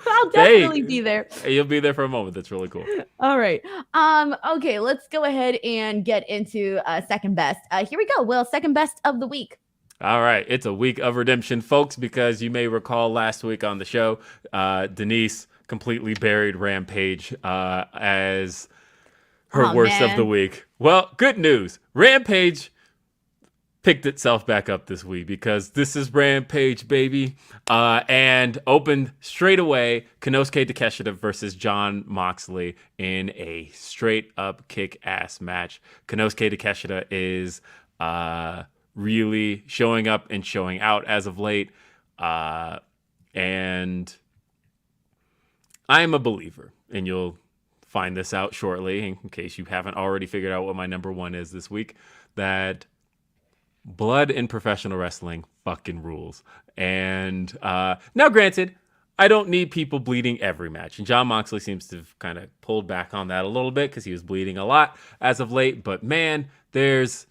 I'll definitely be there. You'll be there for a moment. That's really cool. All right. Okay, let's go ahead and get into second best. Here we go. Will, second best of the week. All right. It's a week of redemption, folks, because you may recall last week on the show, Denise completely buried Rampage as her worst of the week. Well, good news. Rampage picked itself back up this week because this is Rampage, baby. And opened straight away Konosuke Takeshita versus Jon Moxley in a straight up kick-ass match. Konosuke Takeshita is really showing up and showing out as of late. And I am a believer, and you'll find this out shortly in case you haven't already figured out what my number one is this week, that blood in professional wrestling fucking rules. And now, granted, I don't need people bleeding every match. And Jon Moxley seems to have kind of pulled back on that a little bit because he was bleeding a lot as of late. But man, there's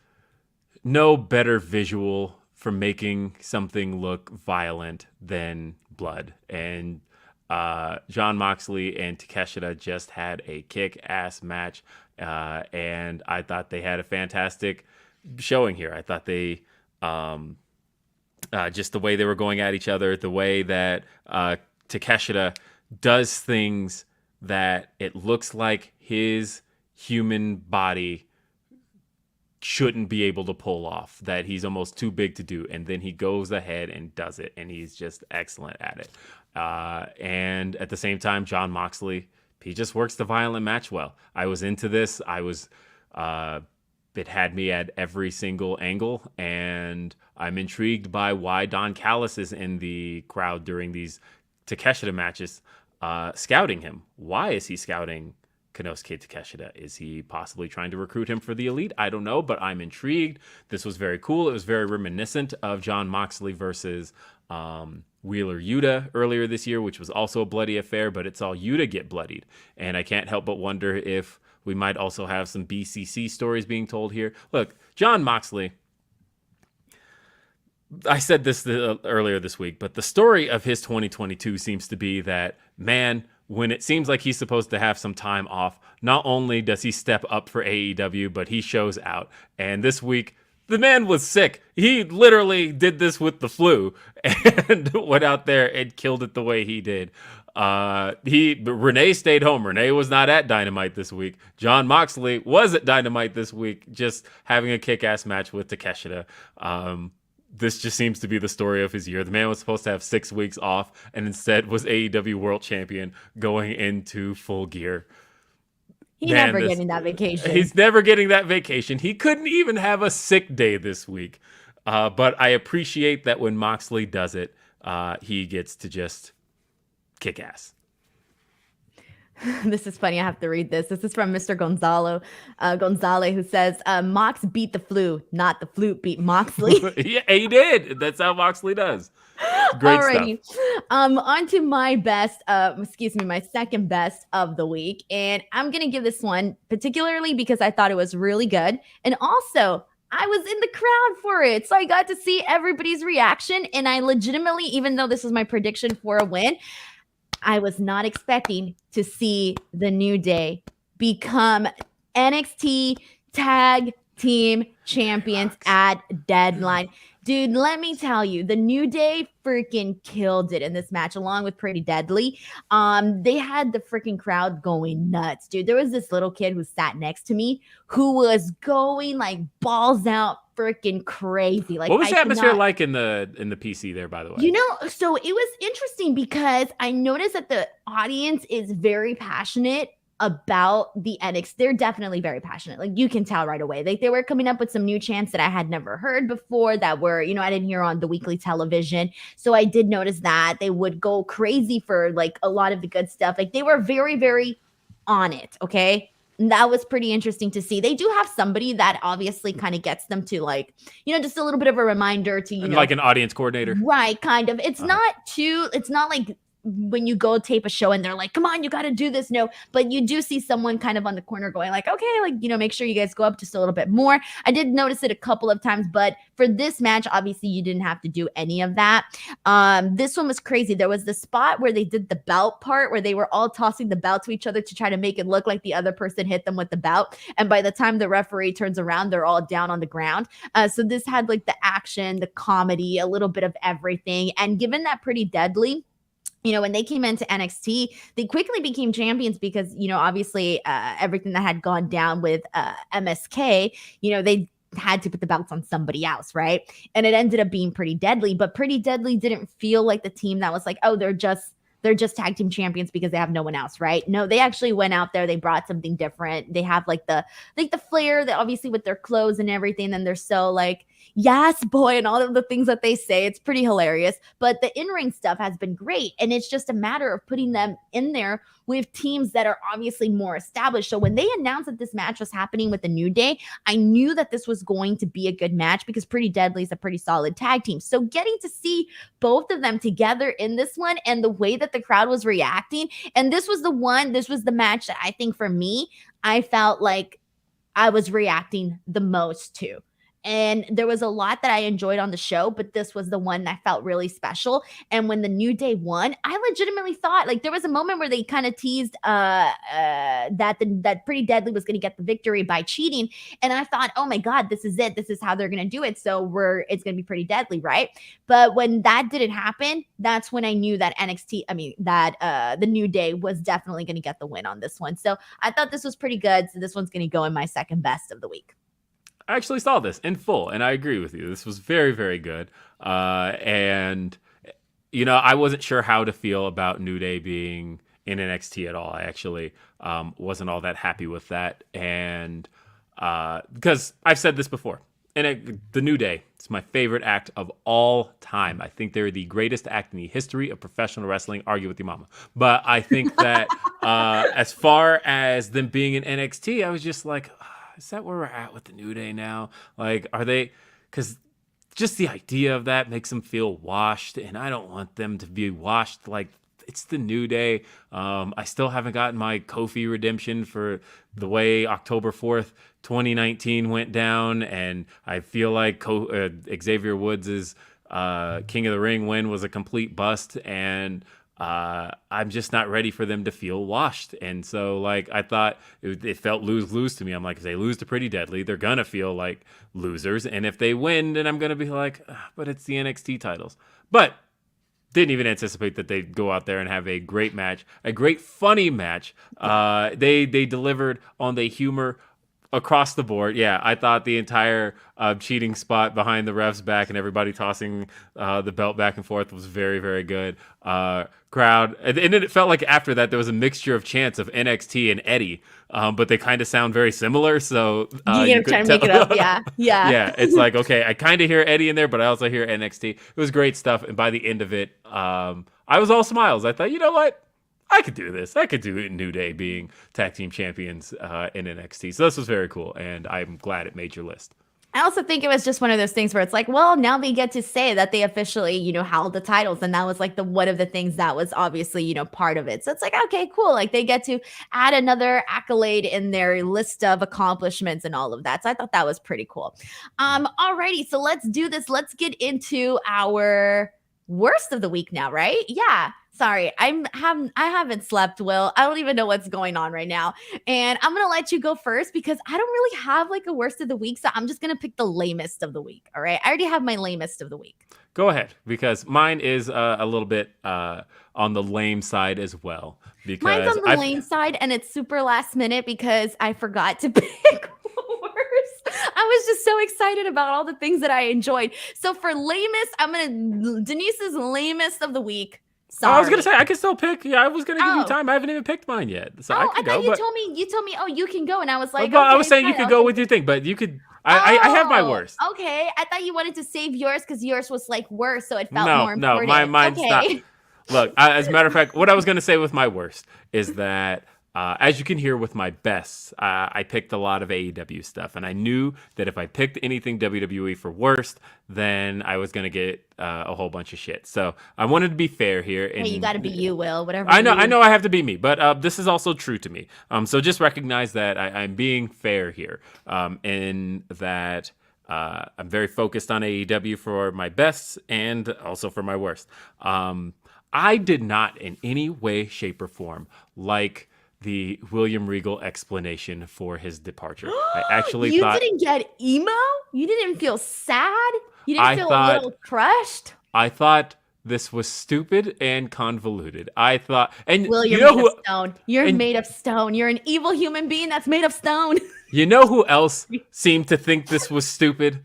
no better visual for making something look violent than blood. And Jon Moxley and Takeshita just had a kick-ass match. And I thought they had a fantastic showing here. I thought they just the way they were going at each other, the way that Takeshita does things that it looks like his human body shouldn't be able to pull off, that he's almost too big to do, and then he goes ahead and does it, and he's just excellent at it. And at the same time, Jon Moxley, he just works the violent match well. I was into this. It had me at every single angle, and I'm intrigued by why Don Callis is in the crowd during these Takeshita matches, scouting him. Why is he scouting Konosuke Takeshita? Is he possibly trying to recruit him for the Elite? I don't know, but I'm intrigued. This was very cool. It was very reminiscent of Jon Moxley versus Wheeler Yuta earlier this year, which was also a bloody affair, but it's all Yuta get bloodied. And I can't help but wonder if we might also have some BCC stories being told here. Look, Jon Moxley, I said this earlier this week, but the story of his 2022 seems to be that, man, when it seems like he's supposed to have some time off, not only does he step up for AEW, but he shows out. And this week, the man was sick. He literally did this with the flu and went out there and killed it the way he did. Renee stayed home. Renee was not at Dynamite this week. Jon Moxley was at Dynamite this week, just having a kick-ass match with Takeshita. This just seems to be the story of his year. The man was supposed to have 6 weeks off and instead was AEW World Champion going into Full Gear. He's never getting that vacation. He's never getting that vacation. He couldn't even have a sick day this week. But I appreciate that when Moxley does it, he gets to just kick ass. This is funny. I have to read this. This is from Mr. Gonzalez, who says, Mox beat the flu, not the flute beat Moxley. Yeah, he did. That's how Moxley does. Great Alrighty. stuff. On to my my second best of the week. And I'm going to give this one particularly because I thought it was really good. And also, I was in the crowd for it. So I got to see everybody's reaction. And I legitimately, even though this was my prediction for a win, I was not expecting to see the New Day become NXT Tag Team Champions at Deadline. Dude, let me tell you, the New Day freaking killed it in this match, along with Pretty Deadly. They had the freaking crowd going nuts, dude. There was this little kid who sat next to me who was going like balls out, freaking crazy. Like, what was the atmosphere like in the PC there, by the way? You know, so it was interesting because I noticed that the audience is very passionate about the NXT. They're definitely very passionate. Like, you can tell right away. Like, they were coming up with some new chants that I had never heard before that were, you know, I didn't hear on the weekly television. So I did notice that they would go crazy for like a lot of the good stuff. Like, they were very, very on it. Okay. And that was pretty interesting to see. They do have somebody that obviously kind of gets them to, like, you know, just a little bit of a reminder to, you know, like an audience coordinator. Right. Kind of. It's not like when you go tape a show and they're like, come on, you got to do this. No, but you do see someone kind of on the corner going like, okay, like, you know, make sure you guys go up just a little bit more. I did notice it a couple of times, but for this match, obviously you didn't have to do any of that. This one was crazy. There was the spot where they did the belt part where they were all tossing the belt to each other to try to make it look like the other person hit them with the belt. And by the time the referee turns around, they're all down on the ground. So this had like the action, the comedy, a little bit of everything. And given that Pretty Deadly, you know, when they came into NXT, they quickly became champions because, you know, obviously everything that had gone down with MSK, you know, they had to put the belts on somebody else, right? And it ended up being Pretty Deadly, but Pretty Deadly didn't feel like the team that was like, oh, they're just tag team champions because they have no one else, right? No, they actually went out there. They brought something different. They have like the flair that obviously with their clothes and everything. And they're so like, yes, boy, and all of the things that they say. It's pretty hilarious. But the in-ring stuff has been great. And it's just a matter of putting them in there with teams that are obviously more established. So when they announced that this match was happening with the New Day, I knew that this was going to be a good match because Pretty Deadly is a pretty solid tag team. So getting to see both of them together in this one and the way that the crowd was reacting, and this was the match that I think for me, I felt like I was reacting the most to. And there was a lot that I enjoyed on the show, but this was the one that felt really special. And when the New Day won, I legitimately thought, like, there was a moment where they kind of teased that Pretty Deadly was going to get the victory by cheating. And I thought, oh my God, this is it. This is how they're going to do it. So it's going to be Pretty Deadly, right? But when that didn't happen, that's when I knew that the New Day was definitely going to get the win on this one. So I thought this was pretty good. So this one's going to go in my second best of the week. I actually saw this in full, and I agree with you. This was very, very good. And, I wasn't sure how to feel about New Day being in NXT at all. I actually wasn't all that happy with that. And because I've said this before, the New Day is my favorite act of all time. I think they're the greatest act in the history of professional wrestling. Argue with your mama. But I think that as far as them being in NXT, I was just like, is that where we're at with the New Day now? Like, are they? Because just the idea of that makes them feel washed, and I don't want them to be washed. Like, it's the New Day. I still haven't gotten my Kofi redemption for the way October 4th, 2019 went down, and I feel like Xavier Woods' King of the Ring win was a complete bust, and I'm just not ready for them to feel washed. And so, like, I thought it felt lose-lose to me. I'm like, if they lose to Pretty Deadly, they're going to feel like losers. And if they win, then I'm going to be like, but it's the NXT titles. But didn't even anticipate that they'd go out there and have a great match, a great funny match. They delivered on the humor across the board. Yeah, I thought the entire cheating spot behind the ref's back and everybody tossing the belt back and forth was very, very good. Crowd. And then it felt like after that there was a mixture of chants of NXT and Eddie, but they kind of sound very similar. So you trying to make it up. Yeah. Yeah, it's like, okay, I kind of hear Eddie in there, but I also hear NXT. It was great stuff. And by the end of it, I was all smiles. I thought, you know what? I could do this. I could do it in New Day being tag team champions in NXT. So this was very cool, and I'm glad it made your list. I also think it was just one of those things where it's like, well, now they get to say that they officially, held the titles. And that was like one of the things that was obviously, part of it. So it's like, okay, cool. Like they get to add another accolade in their list of accomplishments and all of that. So I thought that was pretty cool. Alrighty, so let's do this. Let's get into our worst of the week now, right? Yeah. Sorry, I haven't slept, Will. I don't even know what's going on right now. And I'm going to let you go first because I don't really have like a worst of the week. So I'm just going to pick the lamest of the week. All right. I already have my lamest of the week. Go ahead, because mine is a little bit on the lame side as well. Because mine's on the lame side, and it's super last minute because I forgot to pick worst. I was just so excited about all the things that I enjoyed. So for lamest, Denise's lamest of the week. Sorry. I was gonna say I can still pick. Yeah, I was gonna give you time. I haven't even picked mine yet, so I could go. You told me. Oh, you can go, and I was like, well, okay, I was saying you could go with your thing, but you could. I have my worst. Okay, I thought you wanted to save yours because yours was like worse, so it felt more important. No, mine's not. Look, as a matter of fact, what I was gonna say with my worst is that. As you can hear with my bests, I picked a lot of AEW stuff, and I knew that if I picked anything WWE for worst, then I was going to get a whole bunch of shit. So I wanted to be fair here. And you got to be you, Will. Whatever. I know I have to be me, but this is also true to me. So just recognize that I'm being fair here in that I'm very focused on AEW for my bests and also for my worst. I did not in any way, shape, or form like the William Regal explanation for his departure. I actually thought... You didn't get emo? You didn't feel sad? You didn't feel a little crushed? I thought this was stupid and convoluted. I thought, and Will, you you're know made of who, stone. You're and made of stone. You're an evil human being that's made of stone. you know who else seemed to think this was stupid?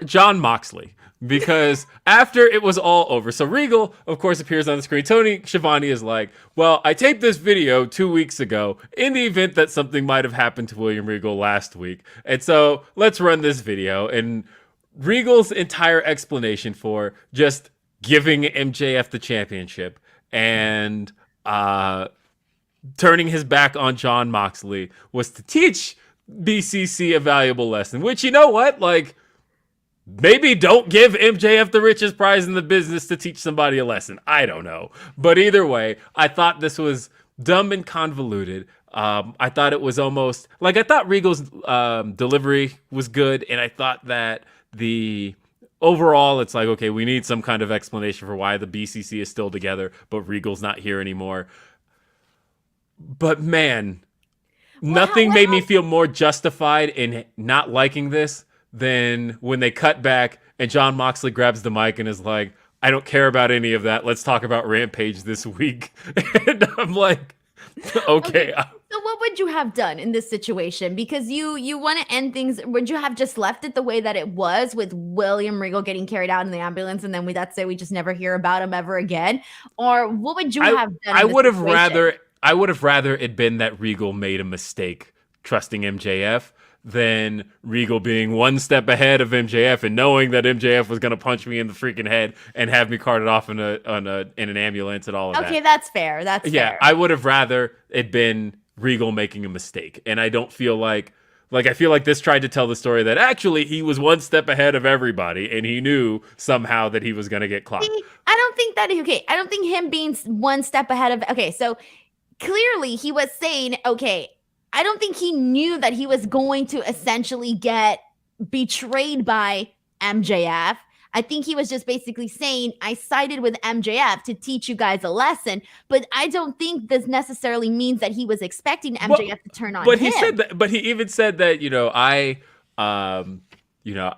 John Moxley. Because after it was all over, so Regal, of course, appears on the screen. Tony Schiavone is like, well, I taped this video 2 weeks ago in the event that something might have happened to William Regal last week. And so let's run this video. And Regal's entire explanation for just giving MJF the championship and turning his back on John Moxley was to teach BCC a valuable lesson, which, you know what? Like, maybe don't give MJF the richest prize in the business to teach somebody a lesson. I don't know. But either way, I thought this was dumb and convoluted. I thought it was almost like I thought Regal's delivery was good. And I thought that the overall, it's like, okay, we need some kind of explanation for why the BCC is still together, but Regal's not here anymore. But man, nothing made me feel more justified in not liking this than when they cut back and John Moxley grabs the mic and is like, I don't care about any of that. Let's talk about Rampage this week. And I'm like, okay. So what would you have done in this situation? Because you want to end things. Would you have just left it the way that it was with William Regal getting carried out in the ambulance and then that's it, we just never hear about him ever again? Or what would you have done? I would have rather it been that Regal made a mistake trusting MJF than Regal being one step ahead of MJF and knowing that MJF was going to punch me in the freaking head and have me carted off in an ambulance and all of that. Okay, that's fair. That's fair. I would have rather it been Regal making a mistake. And I don't feel like I feel like this tried to tell the story that actually he was one step ahead of everybody and he knew somehow that he was going to get clocked. See, I don't think him being one step ahead of, okay, so clearly he was saying, okay, I don't think he knew that he was going to essentially get betrayed by MJF. I think he was just basically saying, I sided with MJF to teach you guys a lesson, but I don't think this necessarily means that he was expecting MJF to turn on him. He said that, but he even said that,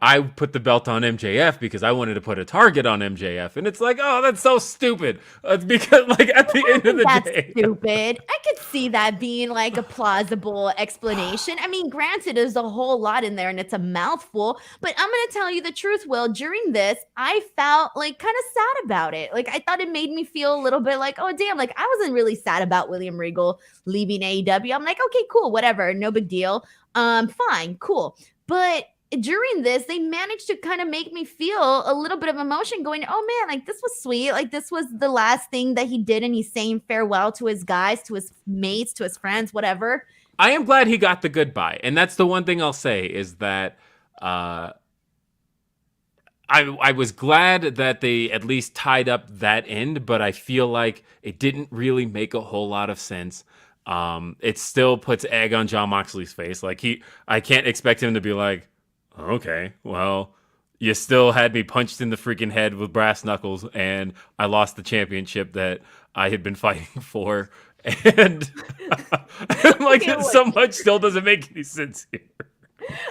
I put the belt on MJF because I wanted to put a target on MJF. And it's like, oh, that's so stupid. Because like at the end of the day. That's stupid. I could see that being like a plausible explanation. I mean, granted, there's a whole lot in there and it's a mouthful, but I'm going to tell you the truth, Will. During this, I felt like kind of sad about it. Like I thought it made me feel a little bit like, oh, damn, like I wasn't really sad about William Regal leaving AEW. I'm like, okay, cool, whatever. No big deal. Fine, cool. But during this, they managed to kind of make me feel a little bit of emotion going, oh man, like this was sweet. Like this was the last thing that he did. And he's saying farewell to his guys, to his mates, to his friends, whatever. I am glad he got the goodbye. And that's the one thing I'll say is that I was glad that they at least tied up that end, but I feel like it didn't really make a whole lot of sense. It still puts egg on John Moxley's face. Like I can't expect him to be like, okay, well, you still had me punched in the freaking head with brass knuckles, and I lost the championship that I had been fighting for. And like, so much still doesn't make any sense here.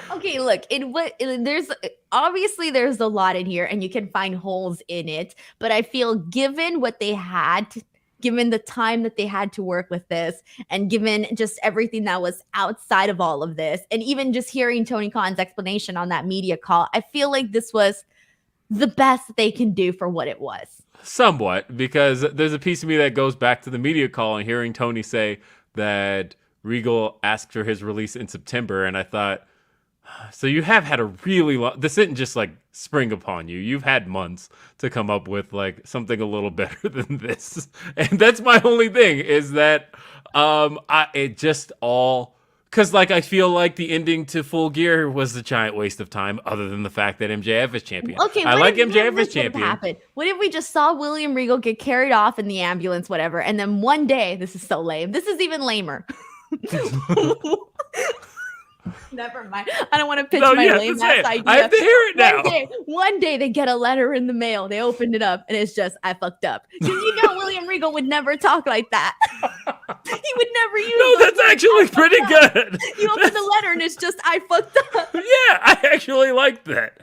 Okay, look, there's a lot in here, and you can find holes in it. But I feel given what they had, given the time that they had to work with this, and given just everything that was outside of all of this, and even just hearing Tony Khan's explanation on that media call, I feel like this was the best that they can do for what it was. Somewhat, because there's a piece of me that goes back to the media call and hearing Tony say that Regal asked for his release in September, and I thought, so you have had a really long, this didn't just like spring upon you. You've had months to come up with like something a little better than this. And that's my only thing is that it just all, because like I feel like the ending to Full Gear was a giant waste of time other than the fact that MJF is champion. Okay, I like MJF as champion. What if we just saw William Regal get carried off in the ambulance, whatever, and then one day, this is so lame. This is even lamer. Never mind. I don't want to pitch my lame ass idea. I have to hear it now. One day they get a letter in the mail. They opened it up and it's just, I fucked up. Because William Regal would never talk like that. He would never use No, that's actually pretty good. You open the letter and it's just, I fucked up. Yeah, I actually like that.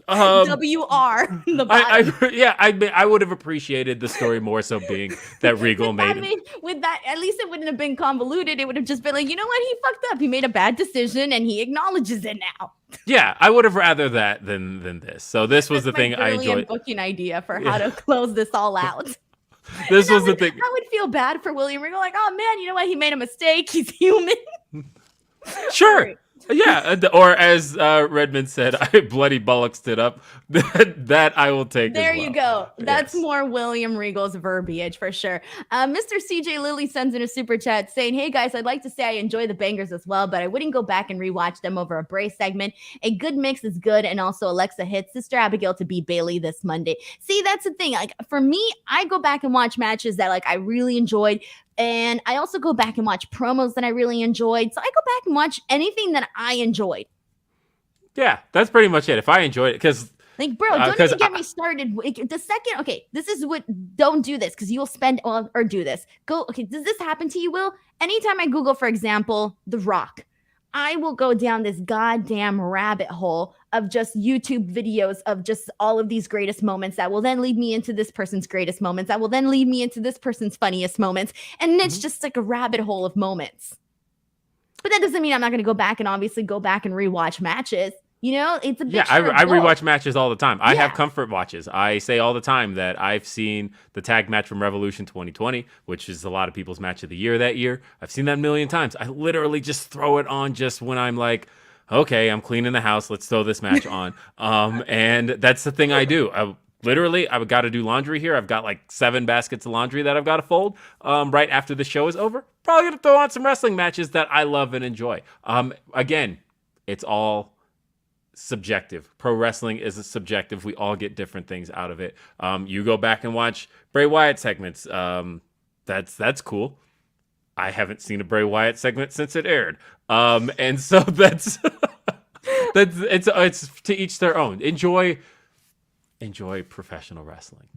WR in the bottom. Yeah, I would have appreciated the story more so being that Regal made him. With that, at least it wouldn't have been convoluted. It would have just been like, you know what? He fucked up. He made a bad decision and he acknowledges it now. Yeah, I would have rather that than this. So this was That's the thing I enjoyed. Booking idea for how to close this all out. This was the thing. I would feel bad for William Regal. Like, oh man, you know what? He made a mistake. He's human. Sure. Yeah, or as Redmond said, I bloody bollocks it up. That I will take. There as well. You go. That's more William Regal's verbiage for sure. Mr. CJ Lilly sends in a super chat saying, "Hey guys, I'd like to say I enjoy the bangers as well, but I wouldn't go back and rewatch them over a Bray segment. A good mix is good, and also Alexa hits Sister Abigail to beat Bayley this Monday. See, that's the thing. Like for me, I go back and watch matches that like I really enjoyed. And I also go back and watch promos that I really enjoyed. So I go back and watch anything that I enjoyed. Yeah, that's pretty much it. If I enjoyed it, because like, bro, don't even get me started. The second, okay, this is what, don't do this because you'll spend, or do this. Go, okay, does this happen to you, Will? Anytime I Google, for example, The Rock, I will go down this goddamn rabbit hole of just YouTube videos of just all of these greatest moments that will then lead me into this person's greatest moments. That will then lead me into this person's funniest moments. And it's just like a rabbit hole of moments. But that doesn't mean I'm not going to go back and obviously go back and rewatch matches. You know, it's a big I rewatch matches all the time. I have comfort watches. I say all the time that I've seen the tag match from Revolution 2020, which is a lot of people's match of the year that year. I've seen that a million times. I literally just throw it on just when I'm like, okay, I'm cleaning the house. Let's throw this match on. And that's the thing I do. I've got to do laundry here. I've got like 7 baskets of laundry that I've got to fold right after the show is over. Probably going to throw on some wrestling matches that I love and enjoy. Again, it's all subjective. Pro wrestling is subjective. We all get different things out of it. You go back and watch Bray Wyatt segments. That's cool. I haven't seen a Bray Wyatt segment since it aired. And so that's it's to each their own. Enjoy professional wrestling.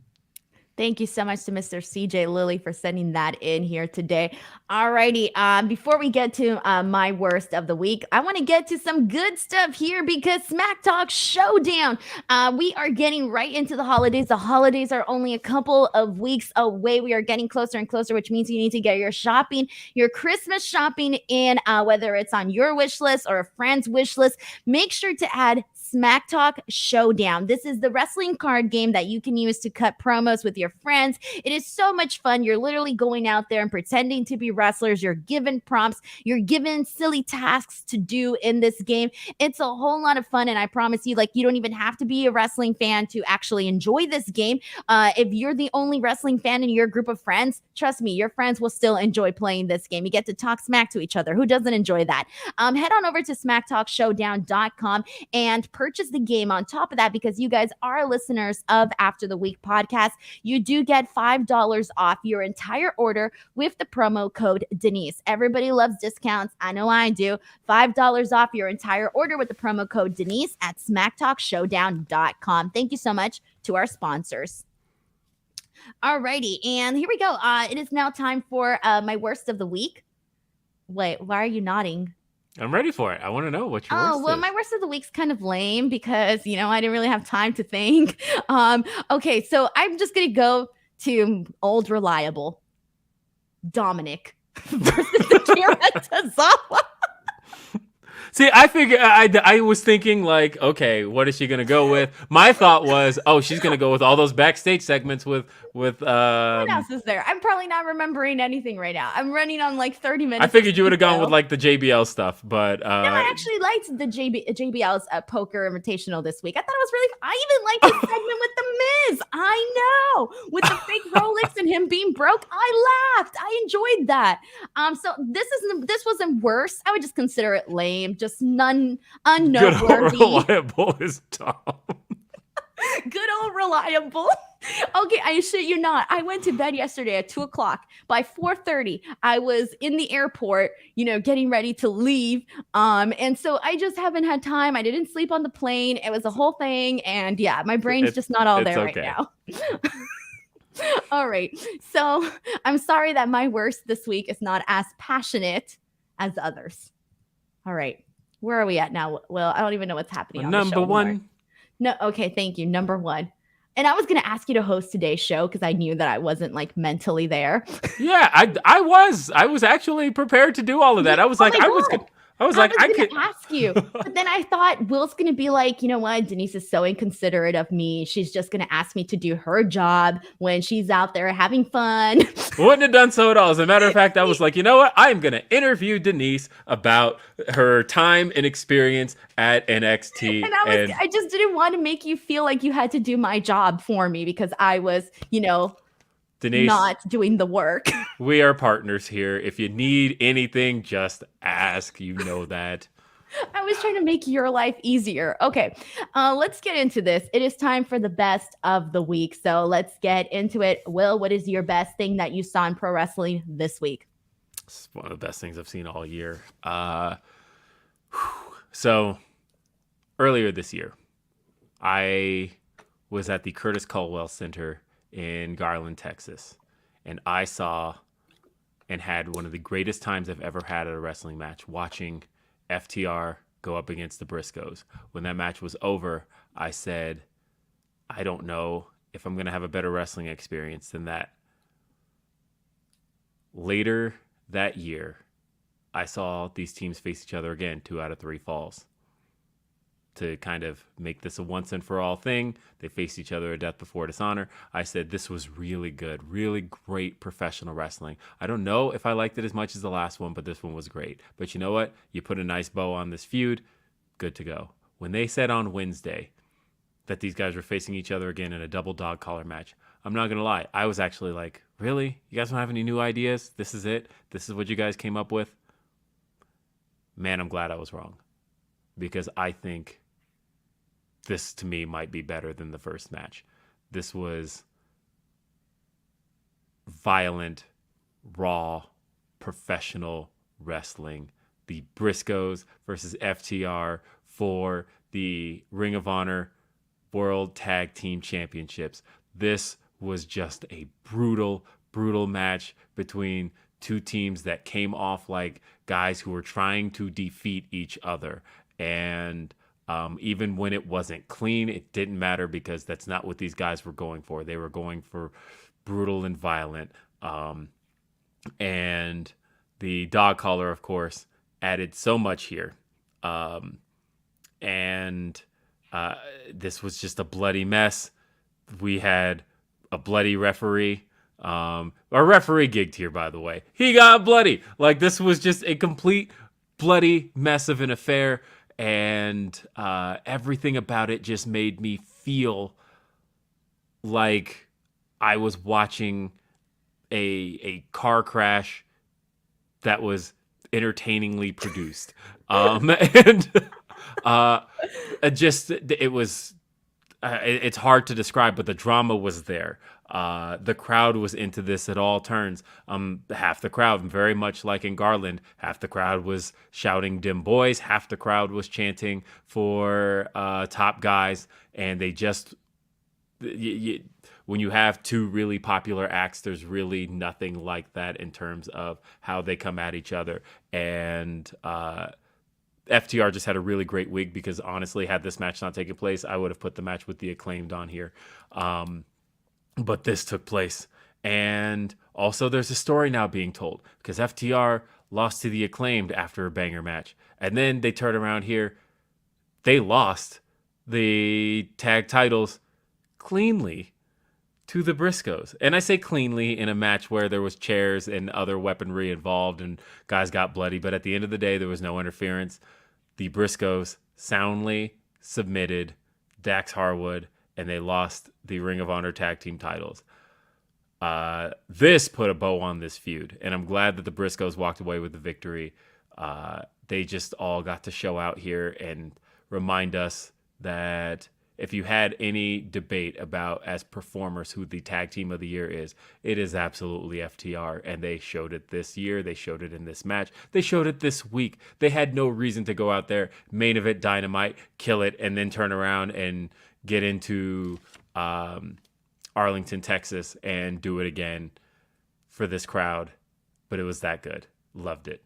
Thank you so much to Mr. CJ Lilly for sending that in here today. Alrighty, before we get to my worst of the week, I want to get to some good stuff here because SmackTalk Showdown. We are getting right into the holidays. The holidays are only a couple of weeks away. We are getting closer and closer, which means you need to get your shopping, your Christmas shopping in, whether it's on your wish list or a friend's wish list. Make sure to add SmackTalk Showdown. This is the wrestling card game that you can use to cut promos with your friends. It is so much fun. You're literally going out there and pretending to be wrestlers. You're given prompts. You're given silly tasks to do in this game. It's a whole lot of fun. And I promise you, like, you don't even have to be a wrestling fan to actually enjoy this game. If you're the only wrestling fan in your group of friends, trust me, your friends will still enjoy playing this game. You get to talk smack to each other. Who doesn't enjoy that? Head on over to SmackTalkShowdown.com and purchase the game. On top of that, because you guys are listeners of After the Week podcast, you do get $5 off your entire order with the promo code Denise. Everybody loves discounts. I know I do. $5 off your entire order with the promo code Denise at SmackTalkShowdown.com. Thank you so much to our sponsors. Alrighty, and here we go. It is now time for my worst of the week. Wait, why are you nodding? I'm ready for it. I want to know what your worst is. My worst of the week's kind of lame because, I didn't really have time to think. Okay, so I'm just going to go to old reliable Dominic versus Akira Tozawa. See, I figured I was thinking like, okay, what is she gonna go with? My thought was, oh, she's gonna go with all those backstage segments with. What else is there? I'm probably not remembering anything right now. I'm running on like 30 minutes. I figured you would have gone with like the JBL stuff, but no, I actually liked the JBL's Poker Invitational this week. I thought it was really. I even liked the segment with the Miz. I know, with the fake Rolex and him being broke. I laughed. I enjoyed that. So this wasn't worse. I would just consider it lame. Just unnoteworthy. Good old reliable is Tom. Good old reliable. Okay, I shit you not. I went to bed yesterday at 2:00. By 4:30, I was in the airport, getting ready to leave. And so I just haven't had time. I didn't sleep on the plane. It was a whole thing. And yeah, my brain's just not all there right now. All right. So I'm sorry that my worst this week is not as passionate as others. All right. Where are we at now? Well, I don't even know what's happening. Number one. No, okay, thank you. Number one. And I was gonna ask you to host today's show because I knew that I wasn't like mentally there. Yeah, I was actually prepared to do all of that. Yeah, I was oh like, my God. I was I like, was I gonna could. ask you, but then I thought Will's gonna be like, you know what? Denise is so inconsiderate of me. She's just gonna ask me to do her job when she's out there having fun. Wouldn't have done so at all. As a matter of fact, I was like, you know what? I am going to interview Denise about her time and experience at NXT. And And I just didn't want to make you feel like you had to do my job for me because I was, Denise, not doing the work. we are partners here. If you need anything, just ask. You know that. I was trying to make your life easier. Okay, let's get into this. It is time for the best of the week. So let's get into it. Will, what is your best thing that you saw in pro wrestling this week? It's one of the best things I've seen all year. So earlier this year, I was at the Curtis Culwell Center in Garland, Texas, and I saw and had one of the greatest times I've ever had at a wrestling match watching FTR go up against the Briscoes. When that match was over, I said, I don't know if I'm going to have a better wrestling experience than that. Later that year, I saw these teams face each other again, 2 out of 3 falls. To kind of make this a once and for all thing, they faced each other at Death Before Dishonor. I said, this was really good, really great professional wrestling. I don't know if I liked it as much as the last one, but this one was great. But you know what? You put a nice bow on this feud, good to go. When they said on Wednesday that these guys were facing each other again in a double dog collar match, I'm not going to lie. I was actually like, really? You guys don't have any new ideas? This is it? This is what you guys came up with? Man, I'm glad I was wrong. Because I think this to me might be better than the first match. This was violent, raw, professional wrestling. The Briscoes versus FTR for the Ring of Honor World Tag Team Championships. This was just a brutal, brutal match between two teams that came off like guys who were trying to defeat each other. And even when it wasn't clean, it didn't matter because that's not what these guys were going for. They were going for brutal and violent. And the dog collar, of course, added so much here. And this was just a bloody mess. We had a bloody referee. Our referee gigged here, by the way. He got bloody. Like, this was just a complete bloody mess of an affair. And everything about it just made me feel like I was watching a car crash that was entertainingly produced. And just it was it's hard to describe, but the drama was there. The crowd was into this at all turns. Half the crowd, very much like in Garland, half the crowd was shouting "Dim Boys," half the crowd was chanting for top guys, and they just when you have two really popular acts, there's really nothing like that in terms of how they come at each other. And FTR just had a really great week because honestly, had this match not taken place, I would have put the match with the Acclaimed on here. But this took place. And also there's a story now being told because FTR lost to the Acclaimed after a banger match. And then they turn around here. They lost the tag titles cleanly to the Briscoes. And I say cleanly in a match where there was chairs and other weaponry involved and guys got bloody. But at the end of the day, there was no interference. The Briscoes soundly submitted Dax Harwood and they lost the Ring of Honor tag team titles. This put a bow on this feud, and I'm glad that the Briscoes walked away with the victory. They just all got to show out here and remind us that if you had any debate about as performers who the tag team of the year is, it is absolutely FTR. And they showed it this year. They showed it in this match. They showed it this week. They had no reason to go out there, main event Dynamite, kill it, and then turn around and get into Arlington, Texas, and do it again for this crowd. But it was that good. Loved it.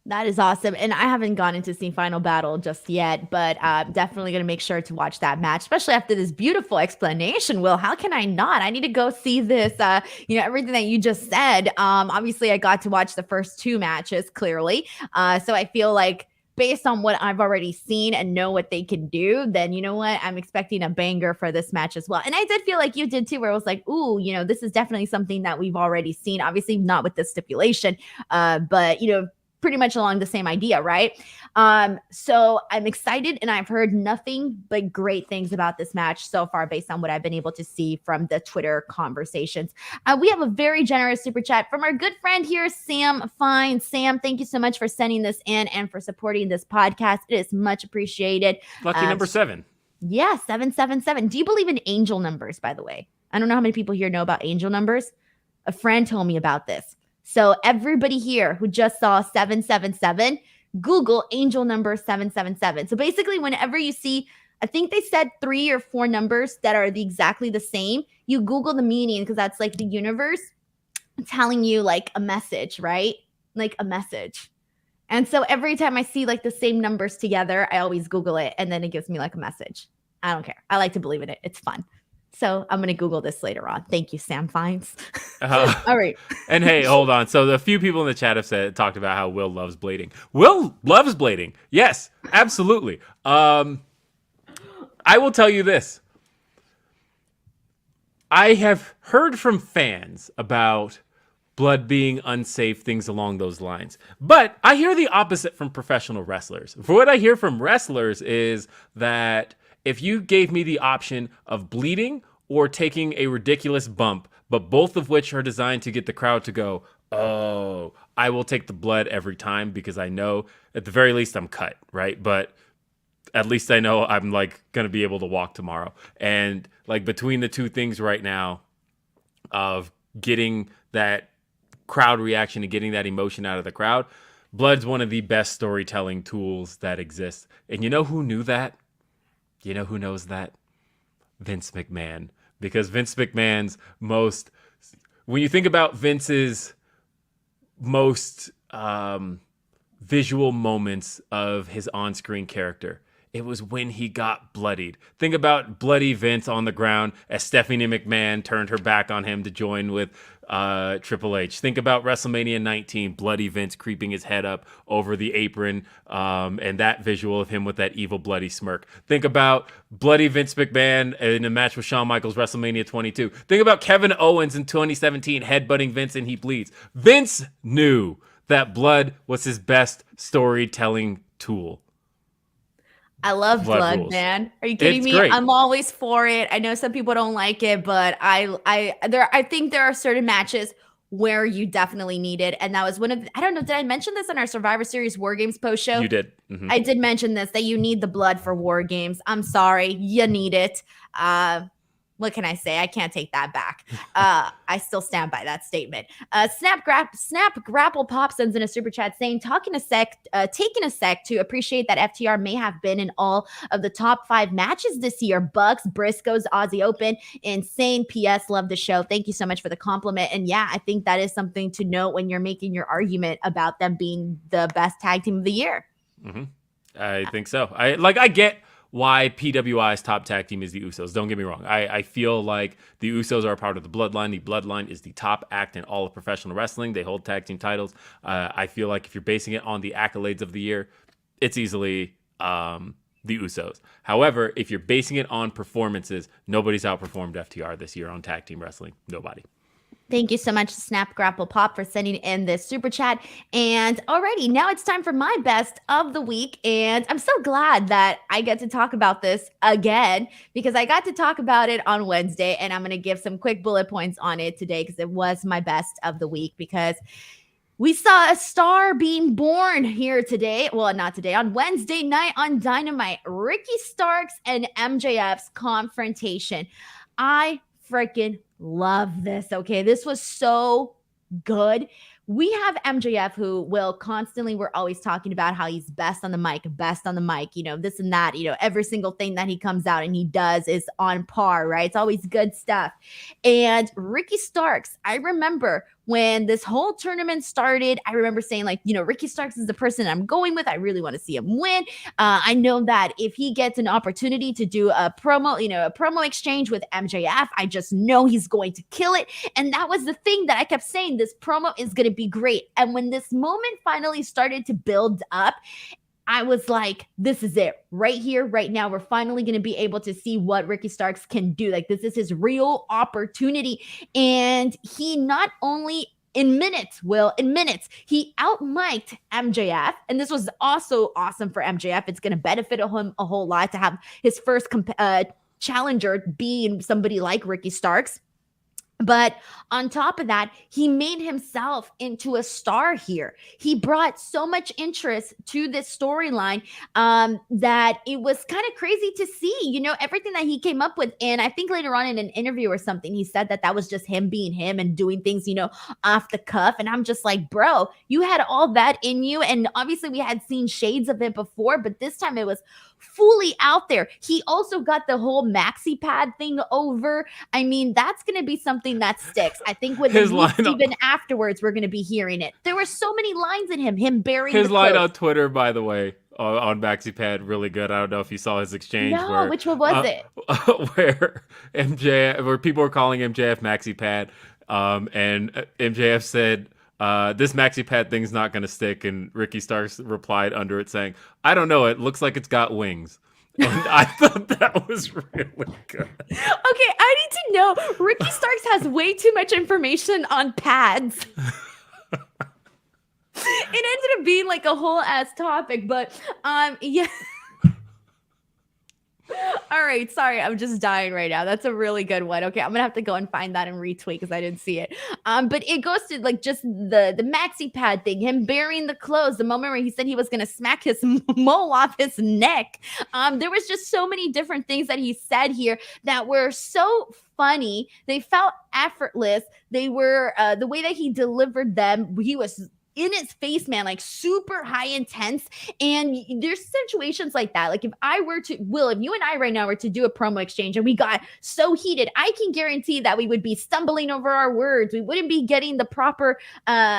That is awesome. And I haven't gone into see Final Battle just yet, but definitely going to make sure to watch that match, especially after this beautiful explanation. Will, how can I not? I need to go see this, everything that you just said. Obviously, I got to watch the first two matches clearly. So I feel like based on what I've already seen and know what they can do, then you know what? I'm expecting a banger for this match as well. And I did feel like you did too, where it was like, ooh, this is definitely something that we've already seen. Obviously, not with this stipulation, but pretty much along the same idea, right? So I'm excited, and I've heard nothing but great things about this match so far based on what I've been able to see from the Twitter conversations. We have a very generous super chat from our good friend here, Sam Fine. Sam, thank you so much for sending this in and for supporting this podcast. It is much appreciated. Lucky number 7. Yeah, 777. Do you believe in angel numbers, by the way? I don't know how many people here know about angel numbers. A friend told me about this. So everybody here who just saw 777, Google angel number 777. So basically, whenever you see, I think they said 3 or 4 numbers that are exactly the same, you Google the meaning, because that's like the universe telling you like a message, right? Like a message. And so every time I see like the same numbers together, I always Google it, and then it gives me like a message. I don't care. I like to believe in it. It's fun. So I'm going to Google this later on. Thank you, Sam Fines. All right. And hey, hold on. So a few people in the chat have talked about how Will loves blading. Will loves blading. Yes, absolutely. I will tell you this. I have heard from fans about blood being unsafe, things along those lines. But I hear the opposite from professional wrestlers. For what I hear from wrestlers is that if you gave me the option of bleeding or taking a ridiculous bump, but both of which are designed to get the crowd to go, oh, I will take the blood every time, because I know at the very least I'm cut, right? But at least I know I'm like going to be able to walk tomorrow. And like between the two things right now of getting that crowd reaction and getting that emotion out of the crowd, blood's one of the best storytelling tools that exists. And you know who knew that? You know who knows that? Vince McMahon. Because Vince McMahon's when you think about Vince's most visual moments of his on-screen character, it was when he got bloodied. Think about bloody Vince on the ground as Stephanie McMahon turned her back on him to join with Triple H. Think about WrestleMania 19, bloody Vince creeping his head up over the apron, and that visual of him with that evil bloody smirk. Think about bloody Vince McMahon in a match with Shawn Michaels, WrestleMania 22. Think about Kevin Owens in 2017 headbutting Vince and he bleeds. Vince knew that blood was his best storytelling tool. I love blood, man. Are you kidding me? Great. I'm always for it. I know some people don't like it, but I think there are certain matches where you definitely need it. And that was one of I don't know, did I mention this on our Survivor Series War Games post show? You did. Mm-hmm. I did mention this, that you need the blood for War Games. I'm sorry. You need it. What can I say? I can't take that back. I still stand by that statement. Snap Grapple Pop sends in a super chat saying, taking a sec to appreciate that FTR may have been in all of the top 5 matches this year. Bucks, Briscoes, Aussie Open, insane. PS, love the show. Thank you so much for the compliment. And yeah, I think that is something to note when you're making your argument about them being the best tag team of the year. Mm-hmm. I think so. I get why PWI's top tag team is the Usos. Don't get me wrong. I feel like the Usos are a part of the Bloodline. The Bloodline is the top act in all of professional wrestling. They hold tag team titles. I feel like if you're basing it on the accolades of the year, it's easily the Usos. However, if you're basing it on performances, nobody's outperformed FTR this year on tag team wrestling. Nobody. Thank you so much, Snap Grapple Pop, for sending in this super chat. And alrighty, now it's time for my best of the week. And I'm so glad that I get to talk about this again, because I got to talk about it on Wednesday, and I'm going to give some quick bullet points on it today, because it was my best of the week, because we saw a star being born here today. Well, not today, on Wednesday night on Dynamite. Ricky Starks and MJF's confrontation. I freaking love this. Okay, this was so good. We have MJF, who will constantly, we're always talking about how he's best on the mic, this and that, every single thing that he comes out and he does is on par, right? It's always good stuff. And Ricky Starks, I remember when this whole tournament started, I remember saying, like, Ricky Starks is the person I'm going with. I really want to see him win. I know that if he gets an opportunity to do a promo, a promo exchange with MJF, I just know he's going to kill it. And that was the thing that I kept saying, this promo is going to be great. And when this moment finally started to build up, I was like, this is it right here, right now. We're finally going to be able to see what Ricky Starks can do. Like, this is his real opportunity. And he not only in minutes, he outmiked MJF. And this was also awesome for MJF. It's going to benefit him a whole lot to have his first challenger being somebody like Ricky Starks. But on top of that, he made himself into a star here. He brought so much interest to this storyline that it was kind of crazy to see, everything that he came up with. And I think later on in an interview or something, he said that was just him being him and doing things, off the cuff. And I'm just like, bro, you had all that in you. And obviously we had seen shades of it before, but this time it was fully out there. He also got the whole maxi pad thing over. I mean, that's going to be something that sticks. I think with his line, even afterwards, we're going to be hearing it. There were so many lines in him burying his line on Twitter, by the way, on maxi pad, really good. I don't know if you saw his exchange. No, which one was it? Where people were calling MJF maxi pad, and MJF said, this maxi pad thing's not going to stick. And Ricky Starks replied under it saying, I don't know. It looks like it's got wings. And I thought that was really good. Okay, I need to know. Ricky Starks has way too much information on pads. It ended up being like a whole ass topic, but yeah. All right, sorry, I'm just dying right now. That's a really good one. Okay, I'm gonna have to go and find that and retweet because I didn't see it. But it goes to like just the maxi pad thing, him burying the clothes, the moment where he said he was gonna smack his mole off his neck. There was just so many different things that he said here that were so funny. They felt effortless. They were the way that he delivered them. He was in his face, man, like super high intense. And there's situations like that. Like if you and I right now were to do a promo exchange and we got so heated, I can guarantee that we would be stumbling over our words. We wouldn't be getting the proper,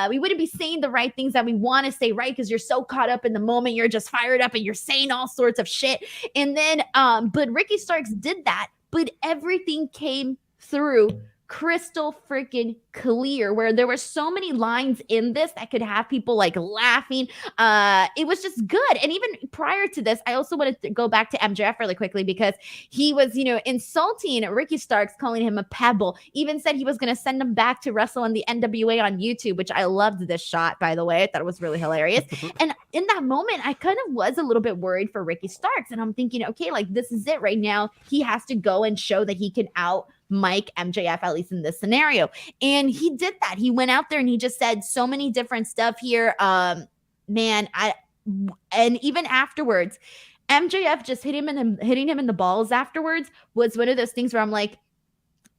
we wouldn't be saying the right things that we want to say, right? Because you're so caught up in the moment, you're just fired up and you're saying all sorts of shit. And then, but Ricky Starks did that, but everything came through crystal freaking clear, where there were so many lines in this that could have people like laughing. It was just good. And even prior to this, I also wanted to go back to MJF really quickly because he was, insulting Ricky Starks, calling him a pebble, even said he was going to send him back to wrestle in the NWA on YouTube, which I loved this shot, by the way. I thought it was really hilarious. And in that moment, I kind of was a little bit worried for Ricky Starks. And I'm thinking, okay, like this is it right now. He has to go and show that he can Mike MJF, at least in this scenario. And he did that. He went out there and he just said so many different stuff here. And even afterwards, MJF just hitting him in the balls afterwards was one of those things where I'm like,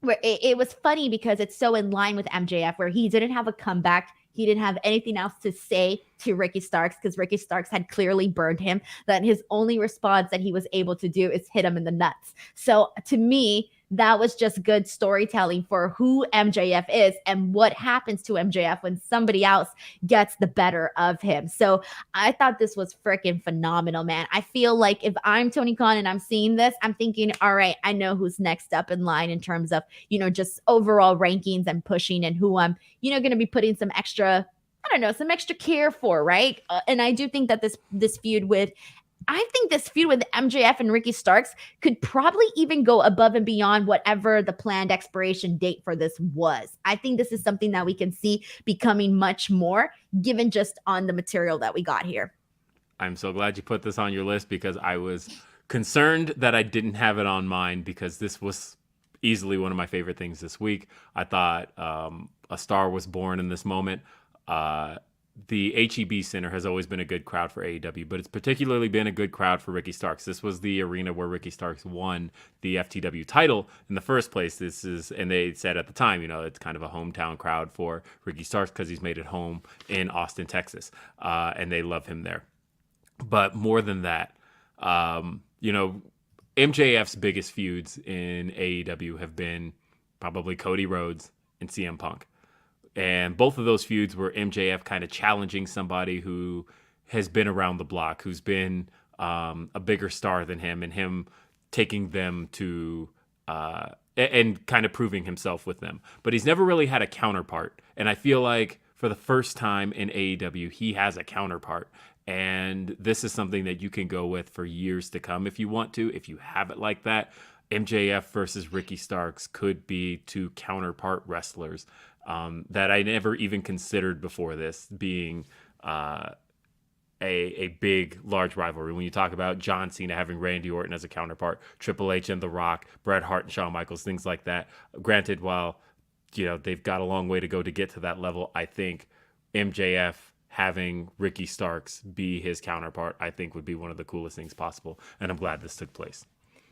where it was funny because it's so in line with MJF, where he didn't have a comeback. He didn't have anything else to say to Ricky Starks because Ricky Starks had clearly burned him, that his only response that he was able to do is hit him in the nuts. So to me, that was just good storytelling for who MJF is and what happens to MJF when somebody else gets the better of him. So I thought this was freaking phenomenal, man. I feel like if I'm Tony Khan and I'm seeing this, I'm thinking, all right, I know who's next up in line in terms of, just overall rankings and pushing and who I'm, going to be putting some extra care for, right? And I do think that this feud with MJF and Ricky Starks could probably even go above and beyond whatever the planned expiration date for this was. I think this is something that we can see becoming much more, given just on the material that we got here. I'm so glad you put this on your list because I was concerned that I didn't have it on mine because this was easily one of my favorite things this week. I thought a star was born in this moment. The HEB Center has always been a good crowd for AEW, but it's particularly been a good crowd for Ricky Starks. This was the arena where Ricky Starks won the FTW title in the first place. And they said at the time, it's kind of a hometown crowd for Ricky Starks because he's made it home in Austin, Texas, and they love him there. But more than that, MJF's biggest feuds in AEW have been probably Cody Rhodes and CM Punk. And both of those feuds were MJF kind of challenging somebody who has been around the block, who's been a bigger star than him, and him taking them to and kind of proving himself with them. But he's never really had a counterpart. And I feel like for the first time in AEW, he has a counterpart. And this is something that you can go with for years to come if you want to, if you have it like that. MJF versus Ricky Starks could be two counterpart wrestlers that I never even considered before this being a big, large rivalry. When you talk about John Cena having Randy Orton as a counterpart, Triple H and The Rock, Bret Hart and Shawn Michaels, things like that. Granted, while they've got a long way to go to get to that level, I think MJF having Ricky Starks be his counterpart, I think would be one of the coolest things possible. And I'm glad this took place.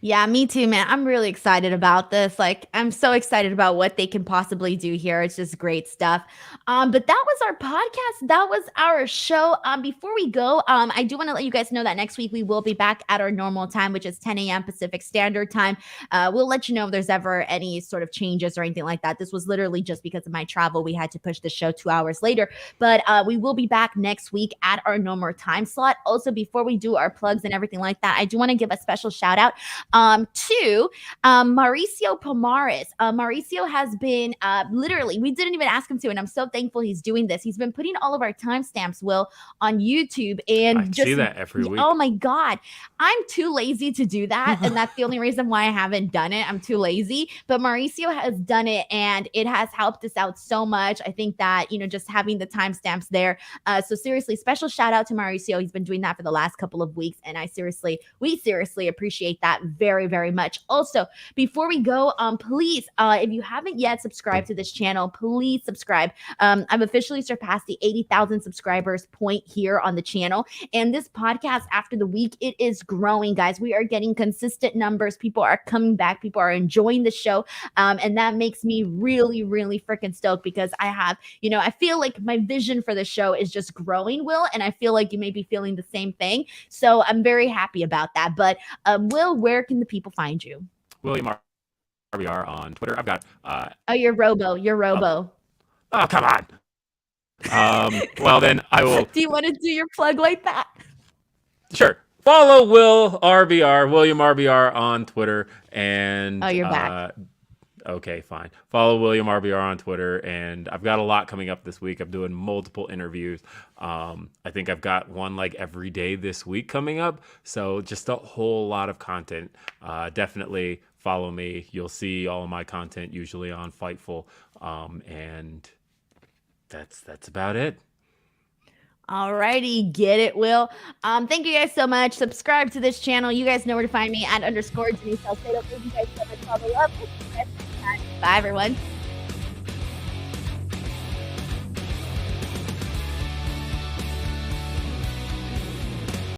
Yeah, me too, man. I'm really excited about this. Like, I'm so excited about what they can possibly do here. It's just great stuff. But that was our podcast. That was our show. Before we go, I do want to let you guys know that next week we will be back at our normal time, which is 10 a.m. Pacific Standard Time. We'll let you know if there's ever any sort of changes or anything like that. This was literally just because of my travel. We had to push the show 2 hours later. But we will be back next week at our normal time slot. Also, before we do our plugs and everything like that, I do want to give a special shout out to Mauricio Pomares. Mauricio has been literally, we didn't even ask him to, and I'm so thankful he's doing this. He's been putting all of our timestamps, Will, on YouTube, and I see that every week. Oh my God, I'm too lazy to do that, and that's the only reason why I haven't done it. I'm too lazy, but Mauricio has done it, and it has helped us out so much. I think that just having the timestamps there. So seriously, special shout out to Mauricio. He's been doing that for the last couple of weeks, and we seriously appreciate that very, very much. Also, before we go, please, if you haven't yet subscribed to this channel, please subscribe. I've officially surpassed the 80,000 subscribers point here on the channel. And this podcast, after the week, it is growing, guys. We are getting consistent numbers. People are coming back. People are enjoying the show. And that makes me really, really freaking stoked because I have, I feel like my vision for the show is just growing, Will. And I feel like you may be feeling the same thing. So I'm very happy about that. But Will, where can the people find you? William RBR on Twitter. I've got you're Robo. Oh, come on. Well, then I will. Do you want to do your plug like that? Sure. Follow William RBR on Twitter, and you're back. Okay, fine. Follow William RBR on Twitter, and I've got a lot coming up this week. I'm doing multiple interviews. I think I've got one like every day this week coming up, so just a whole lot of content. Definitely follow me. You'll see all of my content usually on Fightful, and that's about it. Alrighty, get it, Will. Thank you guys so much. Subscribe to this channel. You guys know where to find me at _Denise Salcedo. Thank you guys so much for all the love. Bye, everyone.